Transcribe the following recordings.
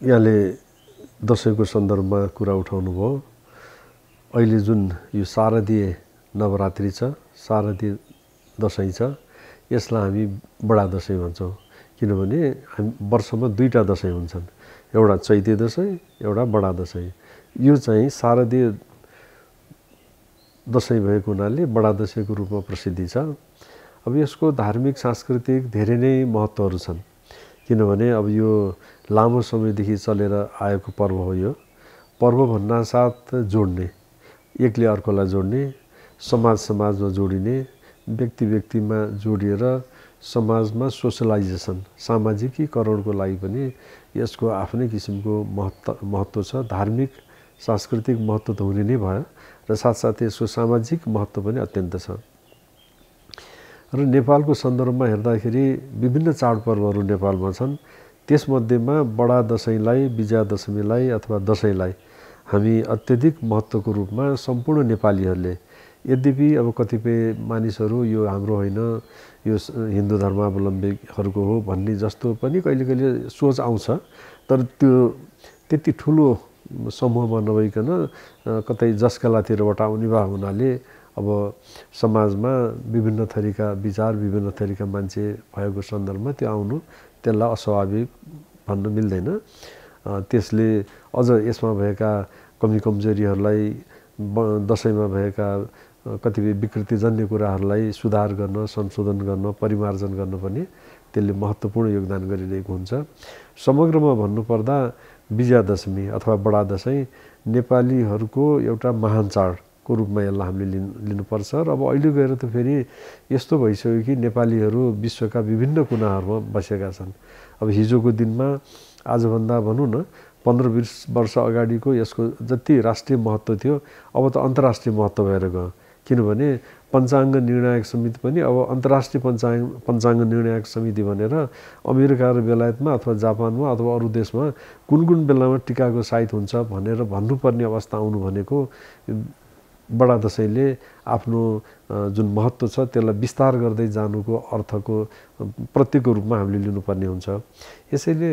यहाँले दशैंको सन्दर्भमा कुरा उठाउनु भयो। अहिले जुन यो शारदीय नवरात्रि छ, शारदीय दशैं छ, यसलाई हामी बडा दशैं भन्छौँ। किनभने हामी वर्षमा दुईटा दशैं हुन्छन्, एउटा चैते दशैं, एउटा बडा दशैं। यो चाहिँ शारदीय दशैं भएको हुनाले बडा दशैंको रूपमा प्रसिद्धि छ। अब यसको धार्मिक सांस्कृतिक धेरै नै महत्त्वहरू छन्। किनभने अब यो लामो समयदेखि चलेर आएको पर्व हो। यो पर्व भन्नासाथ जोड्ने, एकले अर्कोलाई जोड्ने, समाज समाजमा जोडिने, व्यक्ति व्यक्तिमा जोडिएर समाजमा सोशलाइजेसन, सामाजिकीकरणको लागि पनि यसको आफ्नै किसिमको महत्त्व छ। धार्मिक सांस्कृतिक महत्त्व त हुने नै भयो र साथसाथै यसको सामाजिक महत्त्व पनि अत्यन्त छ। र नेपालको सन्दर्भमा हेर्दाखेरि विभिन्न चाडपर्वहरू नेपालमा छन्। त्यसमध्येमा बडा दशैंलाई, विजयादशमीलाई अथवा दशैंलाई हामी अत्यधिक महत्त्वको रूपमा सम्पूर्ण नेपालीहरूले, यद्यपि अब कतिपय मानिसहरू यो हाम्रो होइन, यो हिन्दू धर्मावलम्बीहरूको हो भन्ने जस्तो पनि कहिले कहिले सोच आउँछ। तर त्यो त्यति ठुलो समूहमा नभइकन कतै जसकलातिरबाट आउने भए हुनाले अब समाजमा विभिन्न थरीका विचार, विभिन्न थरीका मान्छे भएको सन्दर्भमा त्यो आउनु, त्यसलाई अस्वाभाविक भन्न मिल्दैन। त्यसले अझ यसमा भएका कमी कमजोरीहरूलाई, दशैंमा भएका कतिपय विकृतिजन्य कुराहरूलाई सुधार गर्न, संशोधन गर्न, परिमार्जन गर्न पनि त्यसले महत्त्वपूर्ण योगदान गरिरहेको हुन्छ। समग्रमा भन्नुपर्दा विजयादशमी अथवा बडा दशैं नेपालीहरूको एउटा महान चाडको रूपमा यसलाई हामीले लिनुपर्छ। र अब अहिले गएर त फेरि यस्तो भइसक्यो कि नेपालीहरू विश्वका विभिन्न कुनाहरूमा बसेका छन्। अब हिजोको दिनमा, आजभन्दा भनौँ न 15-20 वर्ष अगाडिको यसको जति राष्ट्रिय महत्त्व थियो, अब त अन्तर्राष्ट्रिय महत्त्व भएर गयो। किनभने पञ्चाङ्ग निर्णायक समिति पनि अब अन्तर्राष्ट्रिय पञ्चाङ्ग निर्णायक समिति भनेर अमेरिका र बेलायतमा अथवा जापानमा अथवा अरू देशमा कुन कुन बेलामा टिकाको साइत हुन्छ भनेर भन्नुपर्ने अवस्था आउनु भनेको बडा दशैंले आफ्नो जुन महत्त्व छ त्यसलाई विस्तार गर्दै जानुको अर्थको प्रतीकको रूपमा हामीले लिनुपर्ने हुन्छ। यसैले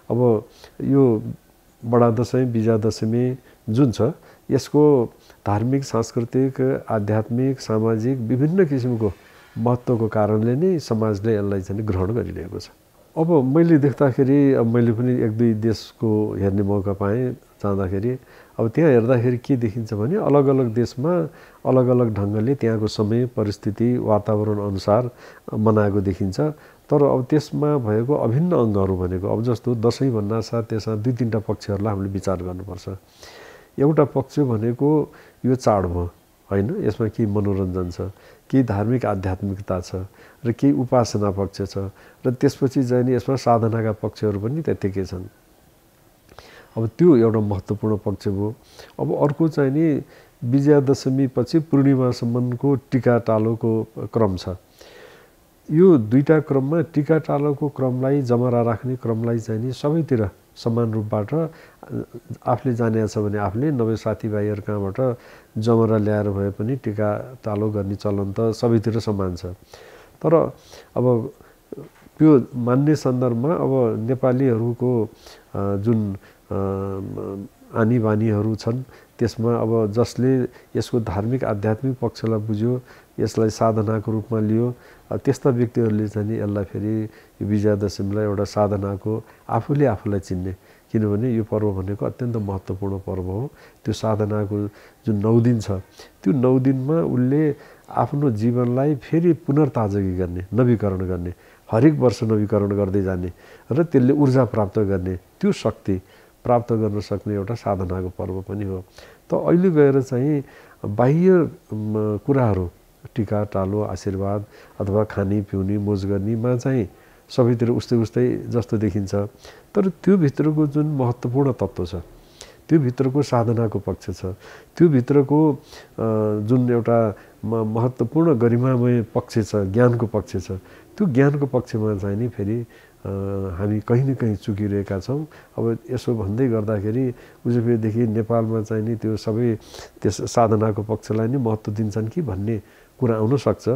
अब यो बडा दशैं, विजयादशमी जुन छ, यसको धार्मिक, सांस्कृतिक, आध्यात्मिक, सामाजिक विभिन्न किसिमको महत्त्वको कारणले नै समाजले यसलाई चाहिँ ग्रहण गरिरहेको छ। अब मैले देख्दाखेरि, अब मैले पनि 1-2 देशको हेर्ने मौका पाएँ जाँदाखेरि, अब त्यहाँ हेर्दाखेरि के देखिन्छ भने अलग अलग देशमा अलग अलग ढङ्गले त्यहाँको समय, परिस्थिति, वातावरण अनुसार मनाएको देखिन्छ। तर अब त्यसमा भएको अभिन्न अङ्गहरू भनेको, अब जस्तो दशैं भन्नासाथ त्यसमा 2-3टा पक्षहरूलाई हामीले विचार गर्नुपर्छ। एउटा पक्ष भनेको यो चाड हो होइन, यसमा केही मनोरञ्जन छ, केही धार्मिक आध्यात्मिकता छ र केही उपासना पक्ष छ र त्यसपछि चाहिँ नि यसमा साधनाका पक्षहरू पनि त्यत्तिकै छन्। अब त्यो एउटा महत्त्वपूर्ण पक्ष भयो। अब अर्को चाहिँ नि विजयादशमी पछि पूर्णिमासम्मको टिका टालोको क्रम छ। यो दुईटा क्रममा टिका टालोको क्रमलाई, जमरा राख्ने क्रमलाई चाहिँ नि सबैतिर समान रूपबाट आफूले जानेको छ भने आफूले, नभए साथीभाइहरू कहाँबाट जमरा ल्याएर भए पनि टिका टालो गर्ने चलन त सबैतिर समान छ। तर अब त्यो मान्ने सन्दर्भमा अब नेपालीहरूको जुन आनी बानीहरू छन् त्यसमा अब जसले यसको धार्मिक आध्यात्मिक पक्षलाई बुझ्यो, यसलाई साधनाको रूपमा लियो, त्यस्ता व्यक्तिहरूले चाहिँ यसलाई फेरि विजयादशमीलाई एउटा साधनाको, आफूले आफूलाई चिन्ने, किनभने यो पर्व भनेको अत्यन्त महत्त्वपूर्ण पर्व हो। त्यो साधनाको जुन 9 दिन छ, त्यो 9 दिनमा उसले आफ्नो जीवनलाई फेरि पुनर्ताजगी गर्ने, नवीकरण गर्ने, हरेक वर्ष नवीकरण गर्दै जाने र त्यसले ऊर्जा प्राप्त गर्ने, त्यो शक्ति प्राप्त गर्न सक्ने एउटा साधनाको पर्व पनि हो। त अहिले गएर चाहिँ बाह्य कुराहरू, टिका टालो, आशीर्वाद अथवा खाने पिउने, मोज गर्नेमा चाहिँ सबैतिर उस्तै जस्तो देखिन्छ। तर त्यो भित्रको जुन महत्त्वपूर्ण तत्त्व छ, त्यो भित्रको साधनाको पक्ष छ, त्यो भित्रको जुन एउटा महत्त्वपूर्ण गरिमामय पक्ष छ, ज्ञानको पक्ष छ, त्यो ज्ञानको पक्षमा चाहिँ नि फेरि हामी कहीँ न कहीँ चुकिरहेका छौँ। अब यसो भन्दै गर्दाखेरि उजुबेदेखि नेपालमा चाहिँ नि त्यो सबै त्यस साधनाको पक्षलाई नै महत्त्व दिन्छन् कि भन्ने कुरा आउन सक्छ।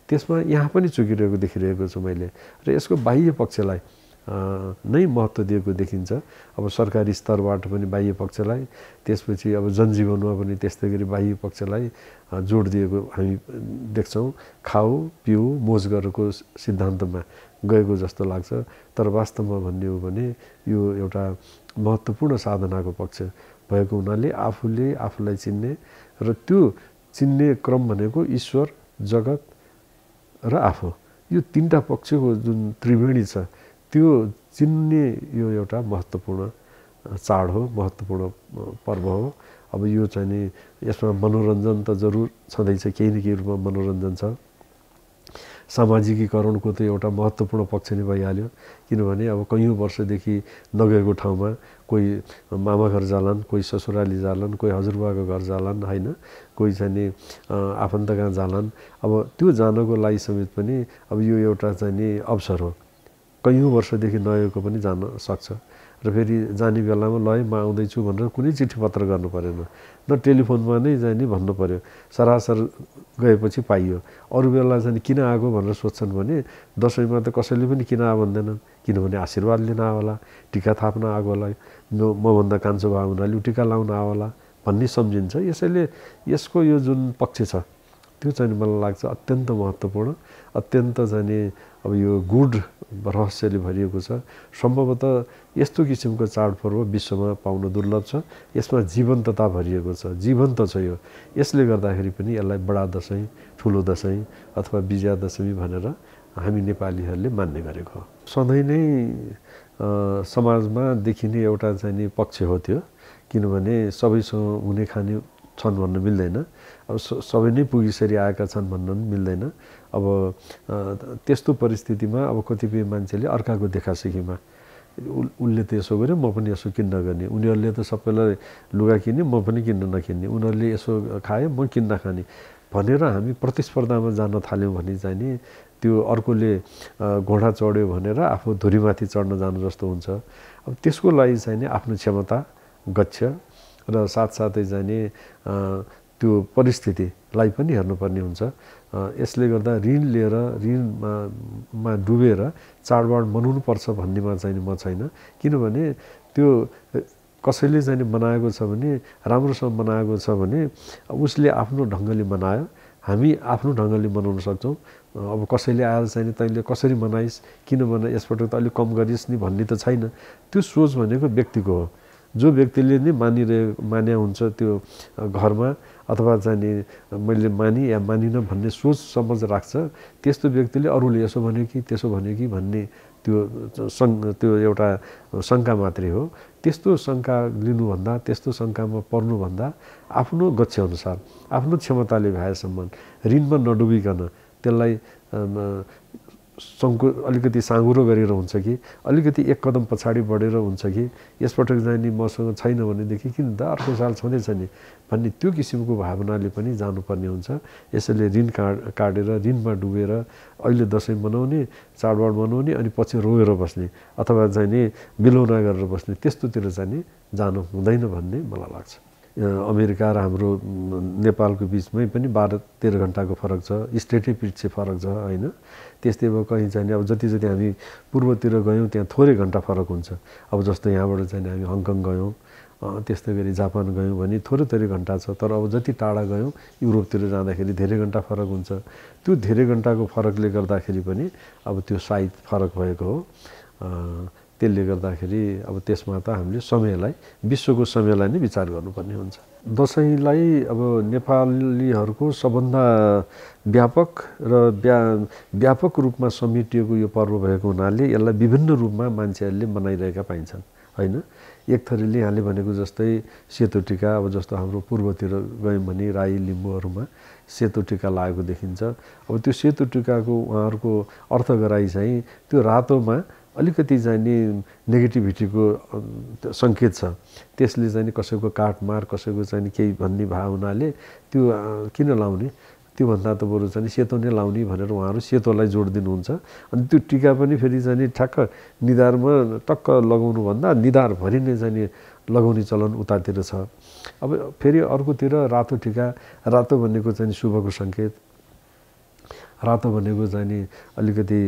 त्यसमा यहाँ पनि चुकिरहेको देखिरहेको छु मैले। र यसको बाह्य पक्षलाई नै महत्त्व दिएको देखिन्छ। अब सरकारी स्तरबाट पनि बाह्य पक्षलाई, त्यसपछि अब जनजीवनमा पनि त्यस्तै गरी बाह्य पक्षलाई जोड दिएको हामी देख्छौँ। खाऊ पिऊ मोज गरेको सिद्धान्तमा गएको जस्तो लाग्छ। तर वास्तवमा भन्ने हो भने यो एउटा महत्त्वपूर्ण साधनाको पक्ष भएको हुनाले आफूले आफूलाई चिन्ने र त्यो चिन्ने क्रम भनेको ईश्वर, जगत र आफू, यो तीनटा पक्षको जुन त्रिवेणी छ त्यो चिन्ने यो एउटा महत्त्वपूर्ण चाड हो, महत्त्वपूर्ण पर्व हो। अब यो चाहिँ नि यसमा मनोरञ्जन त जरुर छँदैछ, केही न केही रूपमा मनोरञ्जन छ। सामाजिकीकरणको त एउटा महत्त्वपूर्ण पक्ष नै भइहाल्यो, किनभने अब कैयौँ वर्षदेखि नगएको ठाउँमा कोही मामा घर जालान्, कोही ससुराली जालान्, कोही हजुरबाको घर जालान्, होइन, कोही चाहिँ नि आफन्त कहाँ जालान्। अब त्यो जानको लागि समेत पनि अब यो एउटा चाहिँ नि अवसर हो। कैयौँ वर्षदेखि नगएको पनि जान सक्छ र फेरि जाने बेलामा ल है म आउँदैछु भनेर कुनै चिठी पत्र गर्नु परेन, न टेलिफोनमा नै चाहिँ नि भन्नु पर्यो, सरासर गएपछि पाइयो। अरू बेला चाहिँ किन आएको भनेर सोध्छन् भने दसैँमा त कसैले पनि किन आयो भन्दैनन्, किनभने आशीर्वाद लिन आयो होला, टिका थाप्न आएको होला, मभन्दा कान्छो भयो हुनाले टिका लाउन आयो होला भन्ने सम्झिन्छ। यसैले यसको यो जुन पक्ष छ त्यो चाहिँ मलाई लाग्छ अत्यन्त महत्त्वपूर्ण, अत्यन्त चाहिँ नि अब यो गुड रहस्यले भरिएको छ। सम्भवतः यस्तो किसिमको चाडपर्व विश्वमा पाउन दुर्लभ छ। यसमा जीवन्तता भरिएको छ, जीवन्त छ यो। यसले गर्दाखेरि पनि यसलाई बडा दसैँ, ठुलो दसैँ अथवा विजया दशमी भनेर हामी नेपालीहरूले मान्ने गरेको हो। सधैँ नै समाजमा देखिने एउटा चाहिँ नि पक्ष हो त्यो, किनभने सबैसँग हुने खाने छन् भन्न मिल्दैन। अब सबै नै पुगिसरी आएका छन् भन्न पनि मिल्दैन। अब त्यस्तो परिस्थितिमा अब कतिपय मान्छेले अर्काको देखासेखीमा उसले त यसो गर्यो म पनि यसो किन्न गर्ने, उनीहरूले त सबैलाई लुगा किन्ने म पनि किन्न नकिन्ने, उनीहरूले यसो खायो म किन्न खाने भनेर हामी प्रतिस्पर्धामा जान थाल्यौँ भने चाहिँ नि त्यो अर्कोले घोडा चढ्यो भनेर आफू धुरीमाथि चढ्न जानु जस्तो हुन्छ। अब त्यसको लागि चाहिँ नि आफ्नो क्षमता, गच्छ र साथसाथै चाहिँ नि त्यो परिस्थितिलाई पनि हेर्नुपर्ने हुन्छ। यसले गर्दा ऋण लिएर ऋणमा डुबेर चाडबाड मनाउनु पर्छ भन्नेमा चाहिँ म छैन, किनभने त्यो कसैले चाहिँ मनाएको छ भने राम्रोसँग मनाएको छ भने उसले आफ्नो ढङ्गले मनायो, हामी आफ्नो ढङ्गले मनाउन सक्छौँ। अब कसैले आएर चाहिँ तैँले कसरी मनाइस्, किन मनाइ, यसपटक त अलिक कम गरिस् नि भन्ने त छैन। त्यो सोच भनेको व्यक्तिको हो। जो व्यक्तिले नै मान्या हुन्छ त्यो घरमा अथवा चाहिँ नि मैले मानि या मानिनँ भन्ने सोच समझ राख्छ, त्यस्तो व्यक्तिले अरूले यसो भन्यो कि त्यसो भन्यो कि भन्ने त्यो एउटा शङ्का मात्रै हो। त्यस्तो शङ्का लिनुभन्दा, त्यस्तो शङ्कामा पर्नुभन्दा आफ्नो गच्छअनुसार आफ्नो क्षमताले भएसम्म ऋणमा नडुबिकन त्यसलाई अलिकति साँघुरो गरेर हुन्छ कि अलिकति एक कदम पछाडि बढेर हुन्छ कि यसपटक चाहिँ नि मसँग छैन भनेदेखि किन त अर्को साल छँदैछ नि भन्ने त्यो किसिमको भावनाले पनि जानुपर्ने हुन्छ। यसैले ऋण काटेर ऋणमा डुबेर अहिले दसैँ मनाउने, चाडबाड मनाउने अनि पछि रोएर बस्ने अथवा चाहिँ नि बिलौना गरेर बस्ने त्यस्तोतिर चाहिँ नि जानु हुँदैन भन्ने मलाई लाग्छ। अमेरिका र हाम्रो नेपालको बिचमै पनि 12-13 घन्टाको फरक छ, स्टेटै पिछे फरक छ, होइन। त्यस्तै अब कहीँ चाहिँ अब जति हामी पूर्वतिर गयौँ त्यहाँ थोरै घन्टा फरक हुन्छ। अब जस्तो यहाँबाट चाहिँ हामी हङकङ गयौँ, त्यस्तै गरी जापान गयौँ भने थोरै घन्टा छ। तर अब जति टाढा गयौँ युरोपतिर जाँदाखेरि धेरै घन्टा फरक हुन्छ। त्यो धेरै घन्टाको फरकले गर्दाखेरि पनि अब त्यो सायद फरक भएको हो। त्यसले गर्दाखेरि अब त्यसमा त हामीले समयलाई, विश्वको समयलाई नै विचार गर्नुपर्ने हुन्छ। दसैँलाई अब नेपालीहरूको सबभन्दा व्यापक र व्यापक रूपमा समेटिएको यो पर्व भएको हुनाले यसलाई विभिन्न रूपमा मान्छेहरूले मनाइरहेका पाइन्छन्, होइन। एक थरीले यहाँले भनेको जस्तै सेतो टिका, अब जस्तो हाम्रो पूर्वतिर गयौँ भने राई लिम्बूहरूमा सेतो टिका लागेको देखिन्छ। अब त्यो सेतो टिकाको उहाँहरूको अर्थ गराइ चाहिँ त्यो रातोमा अलिकति चाहिँ नि नेगेटिभिटीको सङ्केत छ। त्यसले चाहिँ नि कसैको काटमार, कसैको चाहिँ नि केही भन्ने भावनाले त्यो किन लाउने, त्योभन्दा त बरु चाहिँ सेतो नै लाउने भनेर उहाँहरू सेतोलाई जोड दिनुहुन्छ। अनि त्यो टिका पनि फेरि चाहिँ नि ठ्याक्क निधारमा टक्क लगाउनुभन्दा निधारभरि नै चाहिँ नि लगाउने चलन उतातिर छ। अब फेरि अर्कोतिर रातो टिका, रातो भनेको चाहिँ शुभको सङ्केत, रातो भनेको चाहिँ नि अलिकति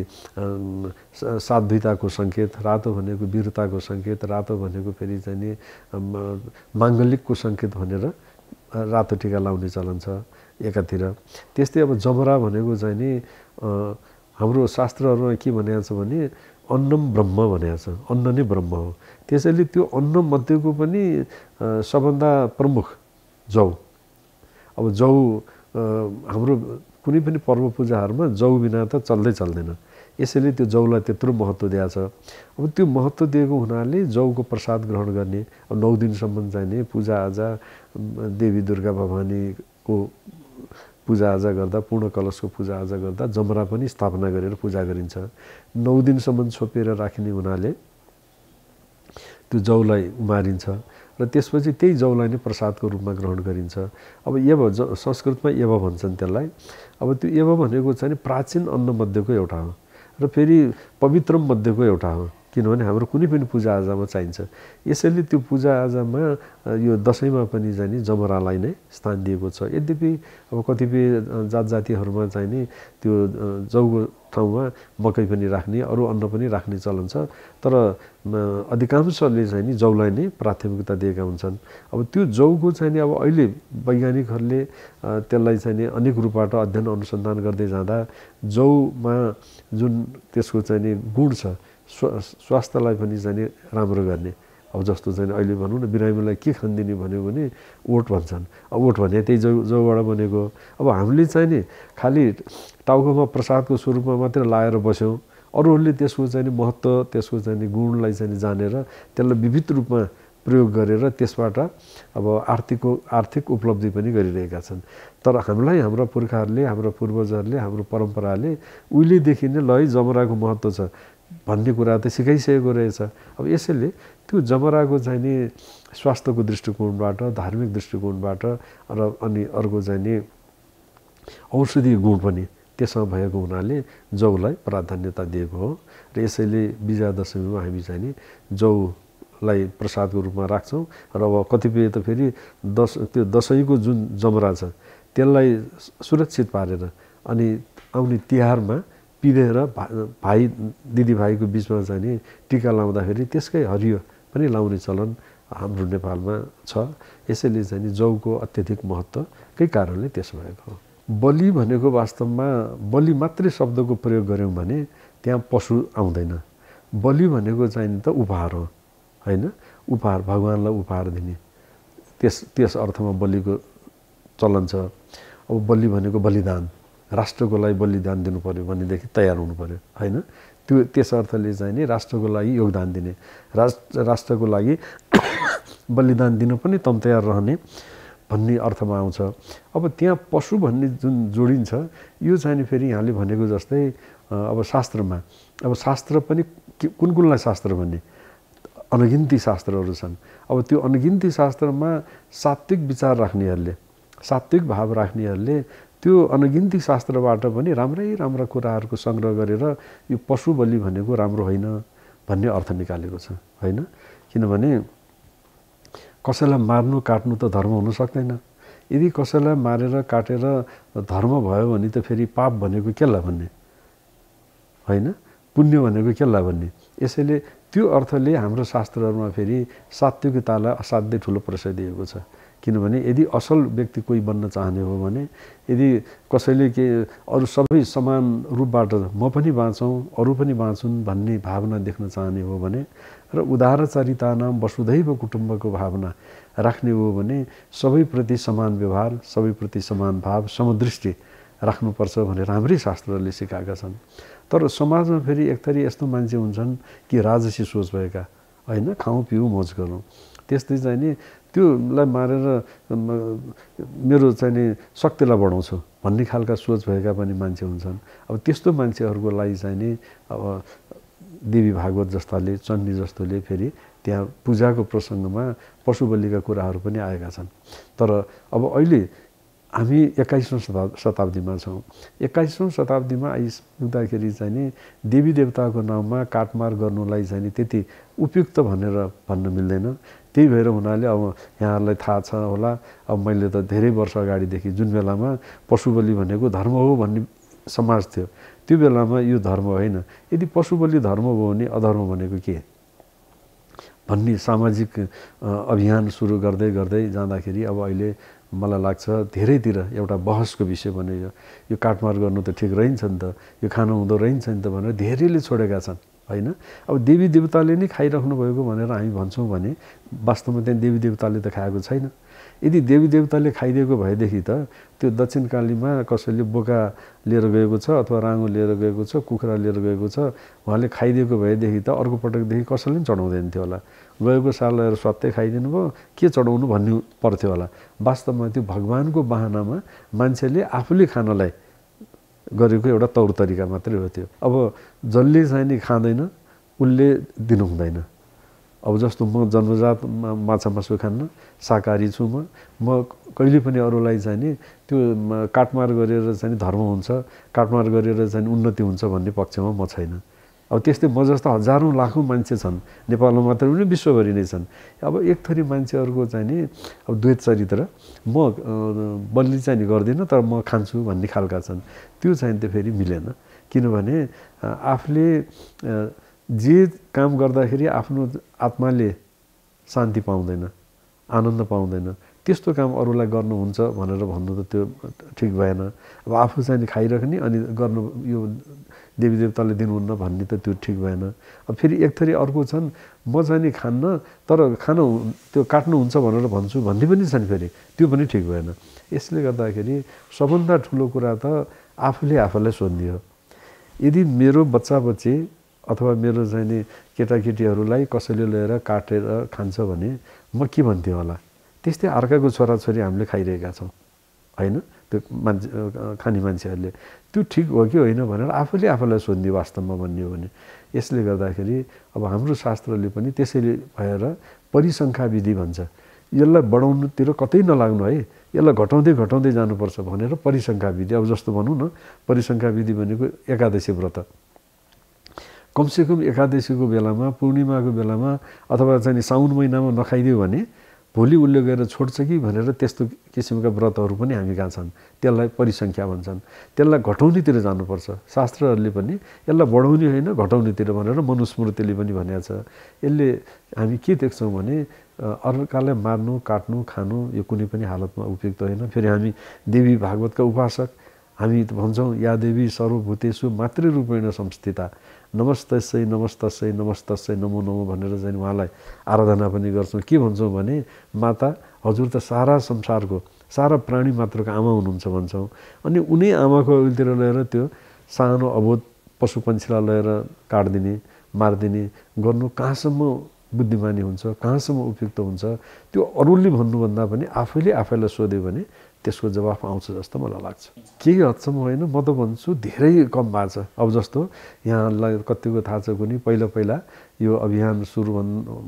साध्वीताको सङ्केत, रातो भनेको वीरताको सङ्केत, रातो भनेको फेरि चाहिँ नि माङ्गलिकको सङ्केत भनेर रातो टिका लाउने चलन छ एकातिर। त्यस्तै अब जमरा भनेको चाहिँ नि हाम्रो शास्त्रहरूमा के भनेको छ भने अन्नम ब्रह्म भनेको छ, अन्न नै ब्रह्म हो। त्यसैले त्यो अन्न मध्येको पनि सबभन्दा प्रमुख जौ। अब जौ हाम्रो कुनै पनि पर्व पूजाहरूमा जौ बिना त चल्दैन। यसैले त्यो जौलाई त्यत्रो महत्त्व दिएको छ। अब त्यो महत्त्व दिएको हुनाले जौको प्रसाद ग्रहण गर्ने, अब 9 दिनसम्म चाहिने पूजाआजा देवी दुर्गा भवानीको पूजाआजा गर्दा, पूर्ण कलशको पूजाआजा गर्दा जमरा पनि स्थापना गरेर पूजा गरिन्छ। 9 दिनसम्म छोपेर राखिने हुनाले त्यो जौलाई उमारिन्छ र त्यसपछि त्यही जौलाई नै प्रसादको रूपमा ग्रहण गरिन्छ। अब यव संस्कृतमा यव भन्छन् त्यसलाई। अब त्यो यव भनेको चाहिँ प्राचीन अन्न मध्येको एउटा हो र फेरि पवित्र मध्येको एउटा हो, किनभने हाम्रो कुनै पनि पूजाआजामा चाहिन्छ। यसैले त्यो पूजाआजामा यो दसैँमा पनि चाहिँ नि जमरालाई नै स्थान दिएको छ। यद्यपि अब कतिपय जात जातिहरूमा चाहिँ नि त्यो जौको ठाउँमा मकै पनि राख्ने, अरू अन्न पनि राख्ने चलन छ, तर अधिकांशले चाहिँ नि जौलाई नै प्राथमिकता दिएका हुन्छन्। अब त्यो जौको चाहिँ नि अब अहिले वैज्ञानिकहरूले त्यसलाई चाहिँ नि अनेक रूपबाट अध्ययन अनुसन्धान गर्दै जाँदा जौमा जुन त्यसको चाहिँ नि गुण छ, स्वास्थ्यलाई पनि चाहिँ नि राम्रो गर्ने। अब जस्तो चाहिँ अहिले भनौँ न बिरामीलाई के खानिदिने भन्यो भने ओट भन्छन्। अब ओट भने त्यही जौबाट बनेको। अब हामीले चाहिँ नि खालि टाउकोमा प्रसादको स्वरूपमा मात्रै लाएर बस्यौँ, अरूहरूले त्यसको चाहिँ नि महत्त्व, त्यसको चाहिँ नि गुणलाई चाहिँ जानेर त्यसलाई विविध रूपमा प्रयोग गरेर त्यसबाट अब आर्थिक उपलब्धि पनि गरिरहेका छन्। तर हामीलाई हाम्रा पुर्खाहरूले, हाम्रा पूर्वजहरूले, हाम्रो परम्पराले उहिलेदेखि नै ल जमराको महत्त्व छ भन्ने कुरा त सिकाइसकेको रहेछ। अब यसैले त्यो जमराको चाहिँ नि स्वास्थ्यको दृष्टिकोणबाट, धार्मिक दृष्टिकोणबाट र अनि अर्को चाहिँ नि औषधीय गुण पनि त्यसमा भएको हुनाले जौलाई प्राधान्यता दिएको हो। र यसैले विजया दशमीमा हामी चाहिँ नि जौलाई प्रसादको रूपमा राख्छौँ। र अब कतिपय त फेरि त्यो दसैँको जुन जमरा छ त्यसलाई सुरक्षित पारेर अनि आउने तिहारमा पिँधेर भाइ दिदीभाइको बिचमा चाहिँ नि टिका लाउँदाखेरि त्यसकै हरियो पनि लाउने चलन हाम्रो नेपालमा छ। यसैले चाहिँ नि जौको अत्यधिक महत्त्वकै कारणले त्यसो भएको हो। बलि भनेको वास्तवमा बलि मात्रै शब्दको प्रयोग गऱ्यौँ भने त्यहाँ पशु आउँदैन। बलि भनेको चाहिँ नि त उपहार हो, होइन? उपहार, भगवान्लाई उपहार दिने, त्यस अर्थमा बलिको चलन छ। अब बलि भनेको बलिदान, राष्ट्रको लागि बलिदान दिनु पर्यो भनेदेखि तयार हुनु पर्यो, होइन? त्यस अर्थले चाहिँ नि राष्ट्रको लागि योगदान दिने, राष्ट्रको लागि बलिदान दिन पनि तम तयार रहने भन्ने अर्थमा आउँछ। अब त्यहाँ पशु भन्ने जुन जोडिन्छ यो चाहिँ नि फेरि यहाँले भनेको जस्तै अब शास्त्रमा, अब शास्त्र पनि कुनलाई शास्त्र भन्ने अनगिन्ती शास्त्रहरू छन्। अब त्यो अनगिन्ती शास्त्रमा सात्विक विचार राख्नेहरूले, सात्विक भाव राख्नेहरूले त्यो अनगिन्ती शास्त्रबाट पनि राम्रा कुराहरूको सङ्ग्रह गरेर यो पशु बलि भनेको राम्रो होइन भन्ने अर्थ निकालेको छ, होइन? किनभने कसैलाई मार्नु काट्नु त धर्म हुन सक्दैन। यदि कसैलाई मारेर काटेर धर्म भयो भने त फेरि पाप भनेको केलाई भन्ने, होइन? पुण्य भनेको केलाई भन्ने। यसैले त्यो अर्थले हाम्रो शास्त्रहरूमा फेरि सात्विकतालाई असाध्यै ठुलो प्रश्रय दिएको छ। किनभने यदि असल व्यक्ति कोही बन्न चाहने हो भने, यदि कसैले के अरू सबै समान रूपबाट म पनि बाँचौँ अरू पनि बाँचुन् भन्ने भावना देख्न चाहने हो भने र उदारचरितानां वसुधैव कुटुम्बको भावना राख्ने हो भने सबैप्रति समान व्यवहार, सबैप्रति समान भाव, समदृष्टि राख्नुपर्छ भनेर हाम्रै शास्त्रहरूले सिकाएका छन्। तर समाजमा फेरि एक थरी यस्तो मान्छे हुन्छन् कि राजसी सोच भएका, होइन? खाउँ पिउँ मोज गरौँ, त्यस्तै चाहिँ नि त्योलाई मारेर मेरो चाहिँ नि शक्तिलाई बढाउँछु भन्ने खालका सोच भएका पनि मान्छे हुन्छन्। अब त्यस्तो मान्छेहरूको लागि चाहिँ नि अब देवी भागवत जस्ताले, चण्डी जस्तोले फेरि त्यहाँ पूजाको प्रसङ्गमा पशु बलिका कुराहरू पनि आएका छन्। तर अब अहिले हामी 21औं शताब्दीमा छौँ। 21औं शताब्दीमा आइपुग्दाखेरि चाहिँ नि देवी देवताको नाममा काटमार गर्नुलाई चाहिँ नि त्यति उपयुक्त भनेर भन्न मिल्दैन। त्यही भएर हुनाले अब यहाँहरूलाई थाहा छ होला, अब मैले त धेरै वर्ष अगाडिदेखि जुन बेलामा पशु बलि भनेको धर्म हो भन्ने समाज थियो त्यो बेलामा यो धर्म होइन। यदि पशु बलि धर्म भयो भने अधर्म भनेको के भन्ने सामाजिक अभियान सुरु गर्दै गर्दै जाँदाखेरि अब अहिले मलाई लाग्छ धेरैतिर एउटा बहसको विषय बन्यो। यो काटमार गर्नु त ठिक रहन्छ नि त, यो खानु हुँदो रहन्छ नि त भनेर धेरैले छोडेका छन् होइन। अब देवी देवताले नै खाइराख्नु भएको भनेर हामी भन्छौँ भने वास्तवमा त्यहाँ देवी देवताले त खाएको छैन। यदि देवी देवताले खाइदिएको भएदेखि त त्यो दक्षिणकालीमा कसैले बोका लिएर गएको छ अथवा राँगो लिएर गएको छ, कुखुरा लिएर गएको छ, उहाँले खाइदिएको भएदेखि त अर्को पटकदेखि कसैले पनि चढाउँदैन थियो होला। गएको साल ल्याएर स्वात्तै खाइदिनु भयो, के चढाउनु भन्नु पर्थ्यो होला। वास्तवमा त्यो भगवानको बाहनामा मान्छेले आफूले खानलाई गरेको एउटा तौर तरिका मात्रै हो त्यो। अब जसले चाहिँ नि खाँदैन उसले दिनु हुँदैन। अब जस्तो म जन्मजात माछा मासु खान्न, शाकाहारी छु म कहिले पनि अरूलाई चाहिँ नि त्यो काटमार गरेर चाहिँ धर्म हुन्छ, काटमार गरेर चाहिँ उन्नति हुन्छ भन्ने पक्षमा म छैन। अब त्यस्तै म जस्तो हजारौँ लाखौँ मान्छे छन् नेपालमा मात्र पनि विश्वभरि नै छन्। अब एक थरी मान्छेहरूको चाहिँ नि अब द्वैत चरित्र, म बलि चाहिँ नि गर्दिनँ तर म खान्छु भन्ने खालका छन्। त्यो चाहिँ त फेरि मिलेन। किनभने आफूले जे काम गर्दाखेरि आफ्नो आत्माले शान्ति पाउँदैन, आनन्द पाउँदैन, त्यस्तो काम अरूलाई गर्नुहुन्छ भनेर भन्नु त त्यो ठिक भएन। अब आफू चाहिँ खाइराख्ने अनि गर्नु यो देवी देवताले दिनुहुन्न भन्ने त त्यो ठिक भएन। अब फेरि एक थरी अर्को छन् म चाहिँ नि खान्न तर खानु त्यो काट्नुहुन्छ भनेर भन्छु भन्ने पनि छन्, फेरि त्यो पनि ठिक भएन। यसले गर्दाखेरि सबभन्दा ठुलो कुरा त आफूले आफूलाई सोध्ने हो। यदि मेरो बच्चा बच्ची अथवा मेरो चाहिँ नि केटाकेटीहरूलाई कसैले लिएर काटेर खान्छ भने म के भन्थेँ होला, त्यस्तै अर्काको छोराछोरी हामीले खाइरहेका छौँ होइन, त्यो मान्छे खाने मान्छेहरूले। त्यो ठिक हो कि होइन भनेर आफूले आफूलाई सोध्ने वास्तवमा भन्ने हो भने। यसले गर्दाखेरि अब हाम्रो शास्त्रले पनि त्यसैले भएर परिसङ्ख्या विधि भन्छ। यसलाई बढाउनुतिर कतै नलाग्नु है, यसलाई घटाउँदै घटाउँदै जानुपर्छ भनेर परिसङ्ख्या विधि। अब जस्तो भनौँ न, परिसङ्ख्या विधि भनेको एकादशी व्रत। कमसेकम एकादशीको बेलामा, पूर्णिमाको बेलामा अथवा चाहिँ साउन महिनामा नखाइदियो भने भोलि उसले गएर छोड्छ कि भनेर त्यस्तो किसिमका व्रतहरू पनि हामी कहाँ छन्। त्यसलाई परिसङ्ख्या भन्छन्। त्यसलाई घटाउनेतिर जानुपर्छ। शास्त्रहरूले पनि यसलाई बढाउने होइन घटाउनेतिर भनेर मनुस्मृतिले पनि भनेको छ। यसले हामी के देख्छौँ भने अर्कालाई मार्नु, काट्नु, खानु यो कुनै पनि हालतमा उपयुक्त होइन। फेरि हामी देवी भागवतका उपासक, हामी भन्छौँ या देवी सर्वभूतेषु मातृरूपेण संस्थिता नमस्तस्यै नमस्तस्यै नमस्तस्यै नमो नमो भनेर चाहिँ उहाँलाई आराधना पनि गर्छौँ। के भन्छौँ भने माता हजुर त सारा संसारको, सारा प्राणी मात्रको आमा हुनुहुन्छ भन्छौँ। अनि उनी आमाको अघितिर लिएर त्यो सानो अबोध पशु पन्छीलाई लिएर काटिदिने, मारिदिने गर्नु कहाँसम्म बुद्धिमानी हुन्छ, कहाँसम्म उपयुक्त हुन्छ, त्यो अरूले भन्नुभन्दा पनि आफैले आफैलाई सोध्यो भने त्यसको जवाफ आउँछ जस्तो मलाई लाग्छ। केही हदसम्म होइन, म त भन्छु धेरै कम भएको छ। अब जस्तो यहाँलाई कतिको थाहा छ कुनै पहिला पहिला यो अभियान सुरु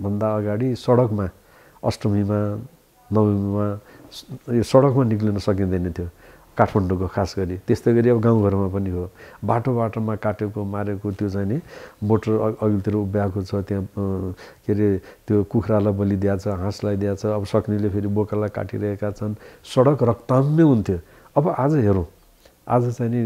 भन्दा अगाडि सडकमा अष्टमीमा नवमीमा यो सडकमा निक्लिन सकिँदैन थियो काठमाडौँको खास गरी। त्यस्तै गरी अब गाउँघरमा पनि हो। बाटो बाटोमा काटेको मारेको त्यो चाहिँ नि मोटर अघिल्तिर उभ्याएको छ, त्यहाँ के अरे त्यो कुखुरालाई बलि दिएछ, हाँसलाई दिएछ, अब सक्नेले फेरि बोकालाई काटिरहेका छन्। सडक रक्ताम्य हुन्थ्यो। अब आज हेरौँ, आज चाहिँ नि